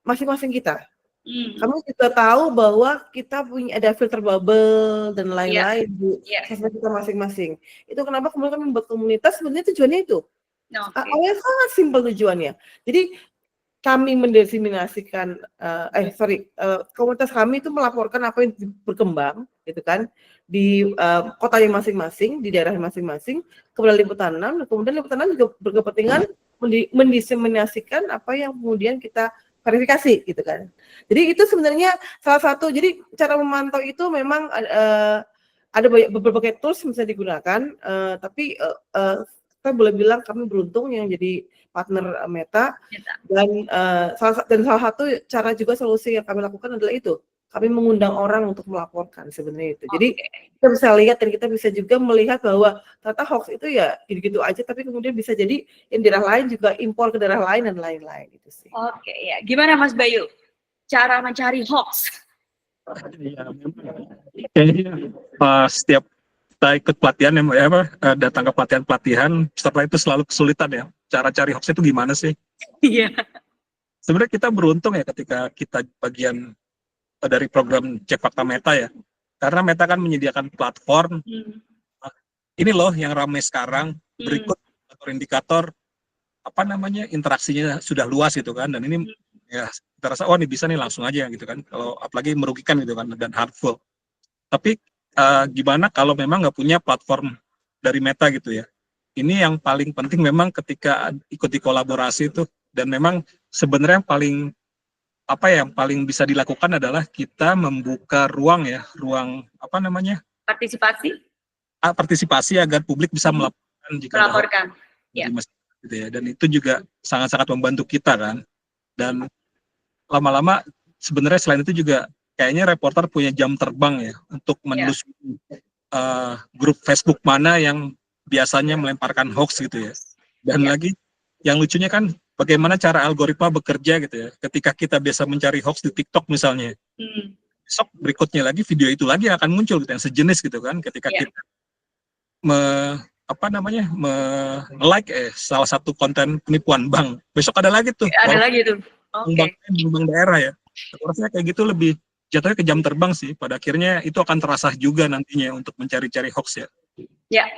masing-masing kita. Kami juga tahu bahwa kita ada filter bubble dan lain-lain di sosmed kita masing-masing. Itu kenapa kemudian kami membuat komunitas, sebenarnya tujuannya itu. Awalnya sangat simpel tujuannya. Jadi kami mendiseminasikan, komunitas kami itu melaporkan apa yang berkembang, gitu kan, di kotanya masing-masing, di daerah masing-masing, kepada Liputan 6, dan kemudian Liputan 6 juga berkepentingan mendiseminasikan apa yang kemudian kita verifikasi gitu kan. Jadi itu sebenarnya salah satu, jadi cara memantau itu memang ada berbagai tools yang bisa digunakan, tapi saya boleh bilang kami beruntung yang jadi partner Meta, dan salah satu cara juga solusi yang kami lakukan adalah itu, kami mengundang orang untuk melaporkan sebenarnya itu. Jadi kita bisa lihat dan kita bisa juga melihat bahwa ternyata hoax itu ya gitu-gitu aja, tapi kemudian bisa jadi yang daerah lain juga impor ke daerah lain dan lain-lain itu sih. Oke, ya. Gimana Mas Bayu? Cara mencari hoax? Ya, kayaknya setiap kita ikut pelatihan datang ke pelatihan, setelah itu selalu kesulitan ya. Cara cari hoax itu gimana sih? Iya. Sebenarnya kita beruntung ya ketika kita bagian dari program Cek Fakta Meta ya. Karena Meta kan menyediakan platform, ini loh yang ramai sekarang, berikut indikator apa namanya interaksinya sudah luas gitu kan, dan ini ya kita rasa ini bisa nih langsung aja gitu kan, kalau apalagi merugikan gitu kan dan harmful. Tapi gimana kalau memang nggak punya platform dari Meta gitu ya? Ini yang paling penting memang ketika ikuti kolaborasi itu, dan memang sebenarnya yang paling bisa dilakukan adalah kita membuka ruang apa namanya partisipasi agar publik bisa melaporkan jika ada hoax di masyarakat gitu ya, dan itu juga sangat-sangat membantu kita kan. Dan lama-lama sebenarnya selain itu juga kayaknya reporter punya jam terbang ya untuk menelusuri grup Facebook mana yang biasanya melemparkan hoax gitu ya. Dan lagi yang lucunya kan bagaimana cara algoritma bekerja gitu ya. Ketika kita biasa mencari hoax di TikTok misalnya, besok berikutnya lagi video itu lagi akan muncul gitu yang sejenis gitu kan. Ketika kita like salah satu konten penipuan bank, besok ada lagi tuh. Ada lagi tuh. Bank daerah ya. Aku rasa kayak gitu lebih jatuhnya ke jam terbang sih. Pada akhirnya itu akan terasa juga nantinya untuk mencari-cari hoax ya. Ya.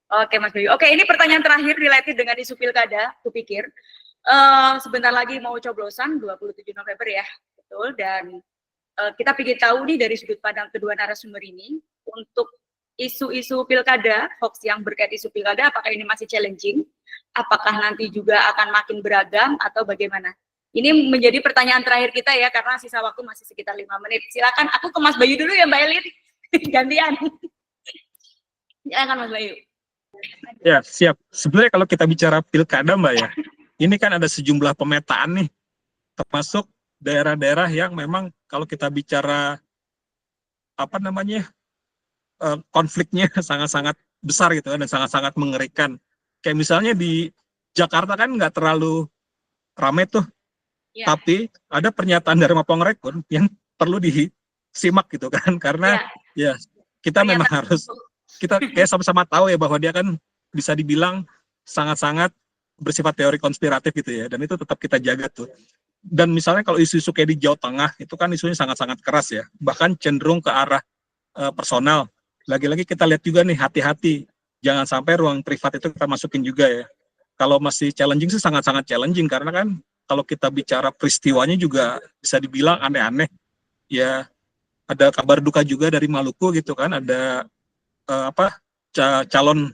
Oke Mas Bayu. Oke, ini pertanyaan terakhir related dengan isu pilkada, aku pikir. Sebentar lagi mau coblosan 27 November ya. Betul, dan kita ingin tahu nih dari sudut pandang kedua narasumber ini, untuk isu-isu pilkada, hoax yang berkait isu pilkada, apakah ini masih challenging? Apakah nanti juga akan makin beragam atau bagaimana? Ini menjadi pertanyaan terakhir kita ya, karena sisa waktu masih sekitar 5 menit. Silakan, aku ke Mas Bayu dulu ya Mbak Elin. Gantian. Silakan Mas Bayu. Ya, siap. Sebenarnya kalau kita bicara pilkada Mbak ya, ini kan ada sejumlah pemetaan nih, termasuk daerah-daerah yang memang kalau kita bicara apa namanya konfliknya sangat-sangat besar gitu kan, dan sangat-sangat mengerikan. Kayak misalnya di Jakarta kan nggak terlalu ramai tuh, tapi ada pernyataan dari Mapolrekon yang perlu disimak gitu kan, karena ya kita memang harus, kita kayak sama-sama tahu ya bahwa dia kan bisa dibilang sangat-sangat bersifat teori konspiratif gitu ya, dan itu tetap kita jaga tuh. Dan misalnya kalau isu-isu kayak di Jawa Tengah itu kan isunya sangat-sangat keras ya, bahkan cenderung ke arah personal. Lagi-lagi kita lihat juga nih, hati-hati jangan sampai ruang privat itu kita masukin juga ya. Kalau masih challenging sih sangat-sangat challenging, karena kan kalau kita bicara peristiwanya juga bisa dibilang aneh-aneh ya. Ada kabar duka juga dari Maluku gitu kan, ada calon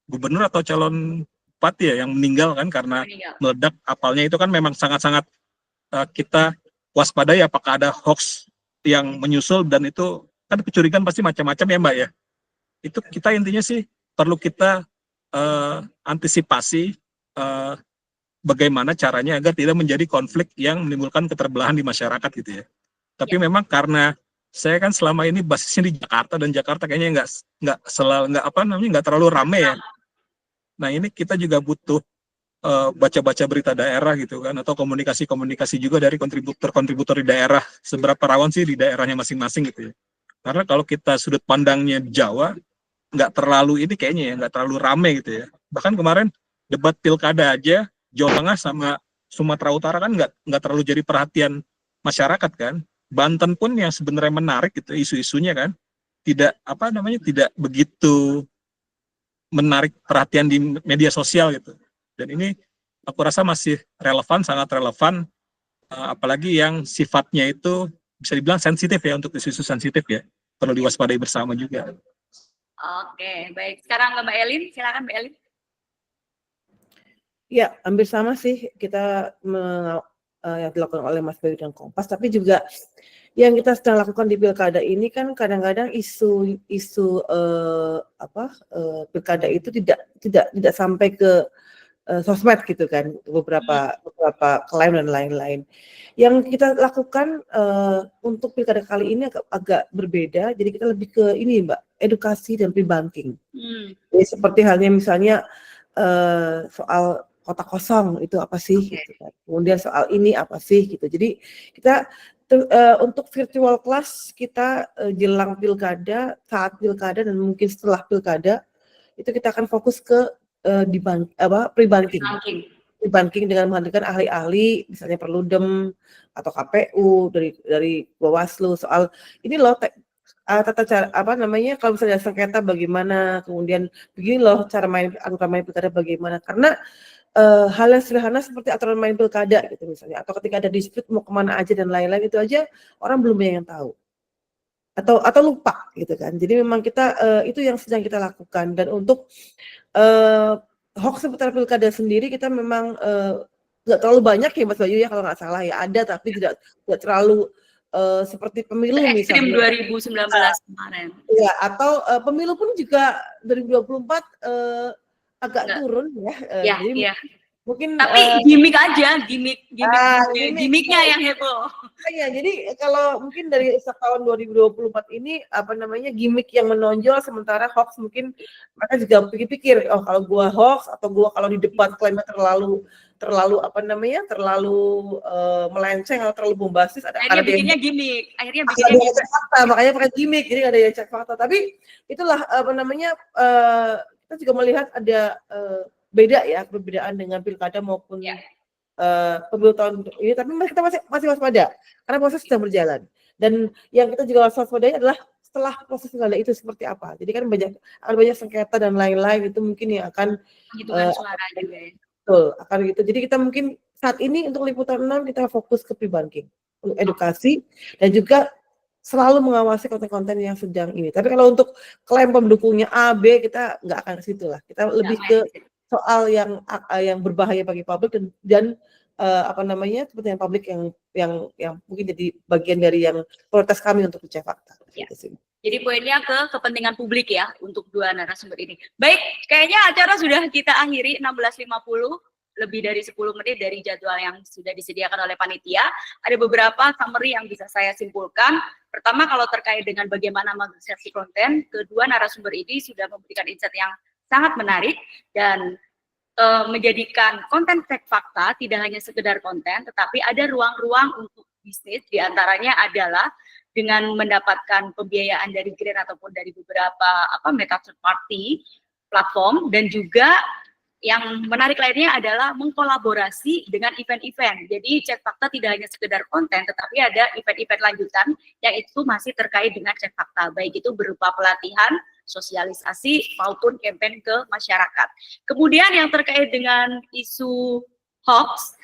gubernur atau calon bupati ya yang meninggal kan karena meledak kapalnya. Itu kan memang sangat-sangat kita waspadai apakah ada hoax yang menyusul, dan itu kan kecurigaan pasti macam-macam ya Mbak ya. Itu kita intinya sih perlu kita antisipasi bagaimana caranya agar tidak menjadi konflik yang menimbulkan keterbelahan di masyarakat gitu ya. Tapi memang karena saya kan selama ini basisnya di Jakarta, dan Jakarta kayaknya nggak terlalu ramai ya. Nah ini kita juga butuh baca-baca berita daerah gitu kan, atau komunikasi juga dari kontributor di daerah, seberapa rawan sih di daerahnya masing-masing gitu ya. Karena kalau kita sudut pandangnya Jawa, nggak terlalu ini kayaknya ya, nggak terlalu ramai gitu ya. Bahkan kemarin debat pilkada aja Jawa Tengah sama Sumatera Utara kan nggak terlalu jadi perhatian masyarakat kan. Banten pun yang sebenarnya menarik gitu isu-isunya kan, tidak begitu menarik perhatian di media sosial gitu. Dan ini aku rasa masih relevan, sangat relevan, apalagi yang sifatnya itu bisa dibilang sensitif ya, untuk isu-isu sensitif ya, perlu diwaspadai bersama juga. Oke, baik. Sekarang ke Mbak Elin, silakan Mbak Elin. Ya, hampir sama sih kita yang dilakukan oleh Mas Bayu dan Kompas, tapi juga yang kita sedang lakukan di pilkada ini kan kadang-kadang isu pilkada itu tidak sampai ke sosmed gitu kan, beberapa klaim dan lain-lain. Yang kita lakukan untuk pilkada kali ini agak berbeda, jadi kita lebih ke ini Mbak, edukasi dan pre-banking. Jadi seperti halnya misalnya soal kota kosong itu apa sih, gitu kan. Kemudian soal ini apa sih gitu. Jadi kita untuk virtual class kita jelang pilkada, saat pilkada, dan mungkin setelah pilkada itu kita akan fokus ke pre-banking. Pre-banking dengan menghadirkan ahli-ahli, misalnya Perludem atau KPU dari Bawaslu, soal ini loh tata cara apa namanya, kalau misalnya sengketa bagaimana, kemudian begini loh cara main aturan main pilkada bagaimana. Karena hal yang sederhana seperti aturan main pilkada gitu misalnya, atau ketika ada dispute mau kemana aja dan lain-lain itu aja orang belum banyak yang tahu atau lupa gitu kan. Jadi memang kita itu yang sedang kita lakukan. Dan untuk hoax seputar pilkada sendiri kita memang nggak terlalu banyak ya Mas Bayu ya kalau nggak salah ya, ada tapi tidak terlalu seperti pemilu Ekstrim misalnya. 2019 kemarin. Ya, atau pemilu pun juga 2024 agak Nggak. turun ya. Ya, Jadi ya. mungkin Tapi gimmick aja, gimmicknya yang heboh. iya, jadi kalau mungkin dari tahun 2024 ini apa namanya gimmick yang menonjol, sementara hoax mungkin mereka juga pikir-pikir, oh kalau gua hoax atau gua kalau di debat klaimnya terlalu apa namanya terlalu melenceng atau terlalu bombastis, Akhirnya bikinnya gimmick. Akhirnya ada bikinnya yang cek fakta, makanya pakai gimmick, jadi ada yang cek fakta. Tapi itulah apa namanya kita juga melihat ada beda ya, perbedaan dengan pilkada maupun Ya. pemilu tahun ini, tapi kita masih waspada karena proses sedang berjalan. Dan yang kita juga waspadai adalah setelah proses pilkada itu seperti apa. Jadi kan akan banyak sengketa dan lain-lain, itu mungkin yang akan Hitungan suara juga ya. betul akan gitu. Jadi kita mungkin saat ini untuk liputan 6 kita fokus ke pre-banking, untuk edukasi dan juga selalu mengawasi konten-konten yang sedang ini. Tapi kalau untuk klaim pendukungnya A, B, kita nggak akan ke situ lah. Kita lebih ke soal yang berbahaya bagi publik dan apa namanya kepentingan publik yang mungkin jadi bagian dari yang prioritas kami untuk mencari fakta. Ya. Gitu sih. Jadi poinnya ke kepentingan publik ya untuk dua narasumber ini. Baik, kayaknya acara sudah kita akhiri 16.50, lebih dari 10 menit dari jadwal yang sudah disediakan oleh panitia. Ada beberapa summary yang bisa saya simpulkan. Pertama, kalau terkait dengan bagaimana mengkreasi konten, kedua narasumber ini sudah memberikan insight yang sangat menarik dan menjadikan konten cek fakta tidak hanya sekedar konten, tetapi ada ruang-ruang untuk bisnis, diantaranya adalah dengan mendapatkan pembiayaan dari grant ataupun dari beberapa meta third party platform, dan juga yang menarik lainnya adalah mengkolaborasi dengan event-event. Jadi cek fakta tidak hanya sekedar konten, tetapi ada event-event lanjutan yang itu masih terkait dengan cek fakta, baik itu berupa pelatihan, sosialisasi maupun campaign ke masyarakat. Kemudian yang terkait dengan isu hoax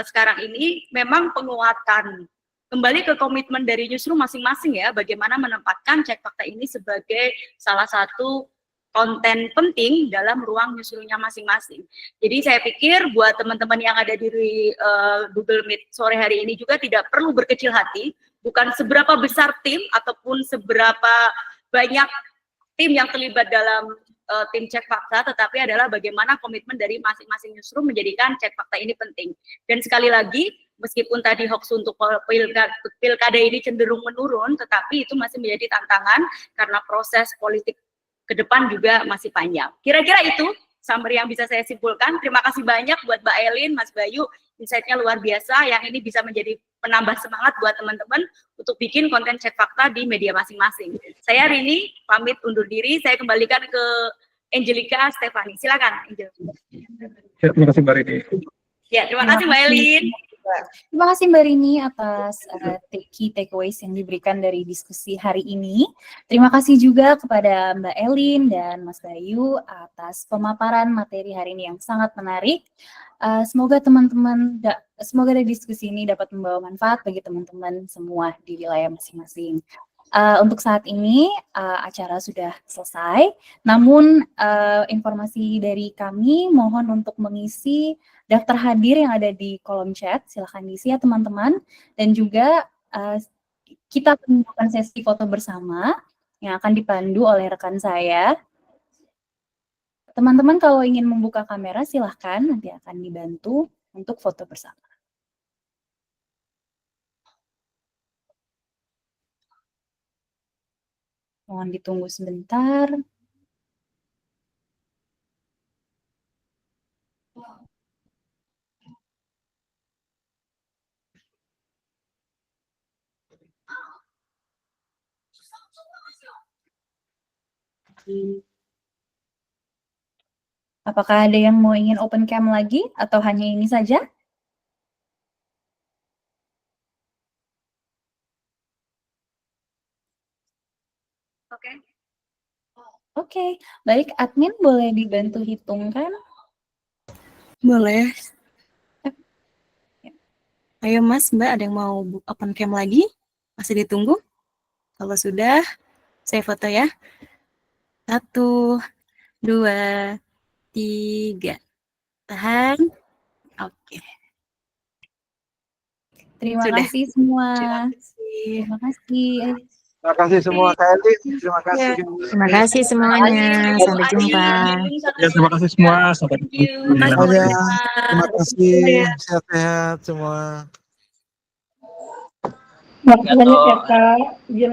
sekarang ini memang penguatan kembali ke komitmen dari newsroom masing-masing ya, bagaimana menempatkan cek fakta ini sebagai salah satu konten penting dalam ruang newsroomnya masing-masing. Jadi saya pikir buat teman-teman yang ada di Google Meet sore hari ini juga tidak perlu berkecil hati, bukan seberapa besar tim ataupun seberapa banyak tim yang terlibat dalam tim cek fakta, tetapi adalah bagaimana komitmen dari masing-masing newsroom menjadikan cek fakta ini penting. Dan sekali lagi, meskipun tadi hoax untuk pilkada ini cenderung menurun, tetapi itu masih menjadi tantangan karena proses politik ke depan juga masih panjang. Kira-kira itu summary yang bisa saya simpulkan. Terima kasih banyak buat Mbak Elin, Mas Bayu, insight-nya luar biasa, yang ini bisa menjadi penambah semangat buat teman-teman untuk bikin konten cek fakta di media masing-masing. Saya Rini, pamit undur diri, saya kembalikan ke Angelica Stefani. Silakan, Angel. Ya, terima kasih Mbak Rini. Ya, terima kasih Mbak Elin. Terima kasih Mbak Rini atas key takeaways yang diberikan dari diskusi hari ini. Terima kasih juga kepada Mbak Elin dan Mas Bayu atas pemaparan materi hari ini yang sangat menarik. Semoga semoga dari diskusi ini dapat membawa manfaat bagi teman-teman semua di wilayah masing-masing. Untuk saat ini acara sudah selesai, namun informasi dari kami mohon untuk mengisi daftar hadir yang ada di kolom chat, silahkan diisi ya teman-teman, dan juga kita akan melakukan sesi foto bersama yang akan dipandu oleh rekan saya. Teman-teman kalau ingin membuka kamera silahkan, nanti akan dibantu untuk foto bersama. Mohon ditunggu sebentar. Apakah ada yang mau ingin open cam lagi atau hanya ini saja? Oke. Oke, baik admin boleh dibantu hitungkan? Boleh. Ayo Mas, Mbak, ada yang mau open cam lagi? Masih ditunggu? Kalau sudah, saya foto ya. 1, 2, 3. Tahan. Oke. Terima Sudah. kasih semua. Terima kasih. Terima kasih. Terima kasih semua Kak Eli. Terima kasih. Terima kasih semuanya. Sampai jumpa. Ya, terima kasih semua. Sampai Thank you. jumpa. Semuanya. Terima kasih. Sehat-sehat semua. Makasih banyak ya Kak. Izin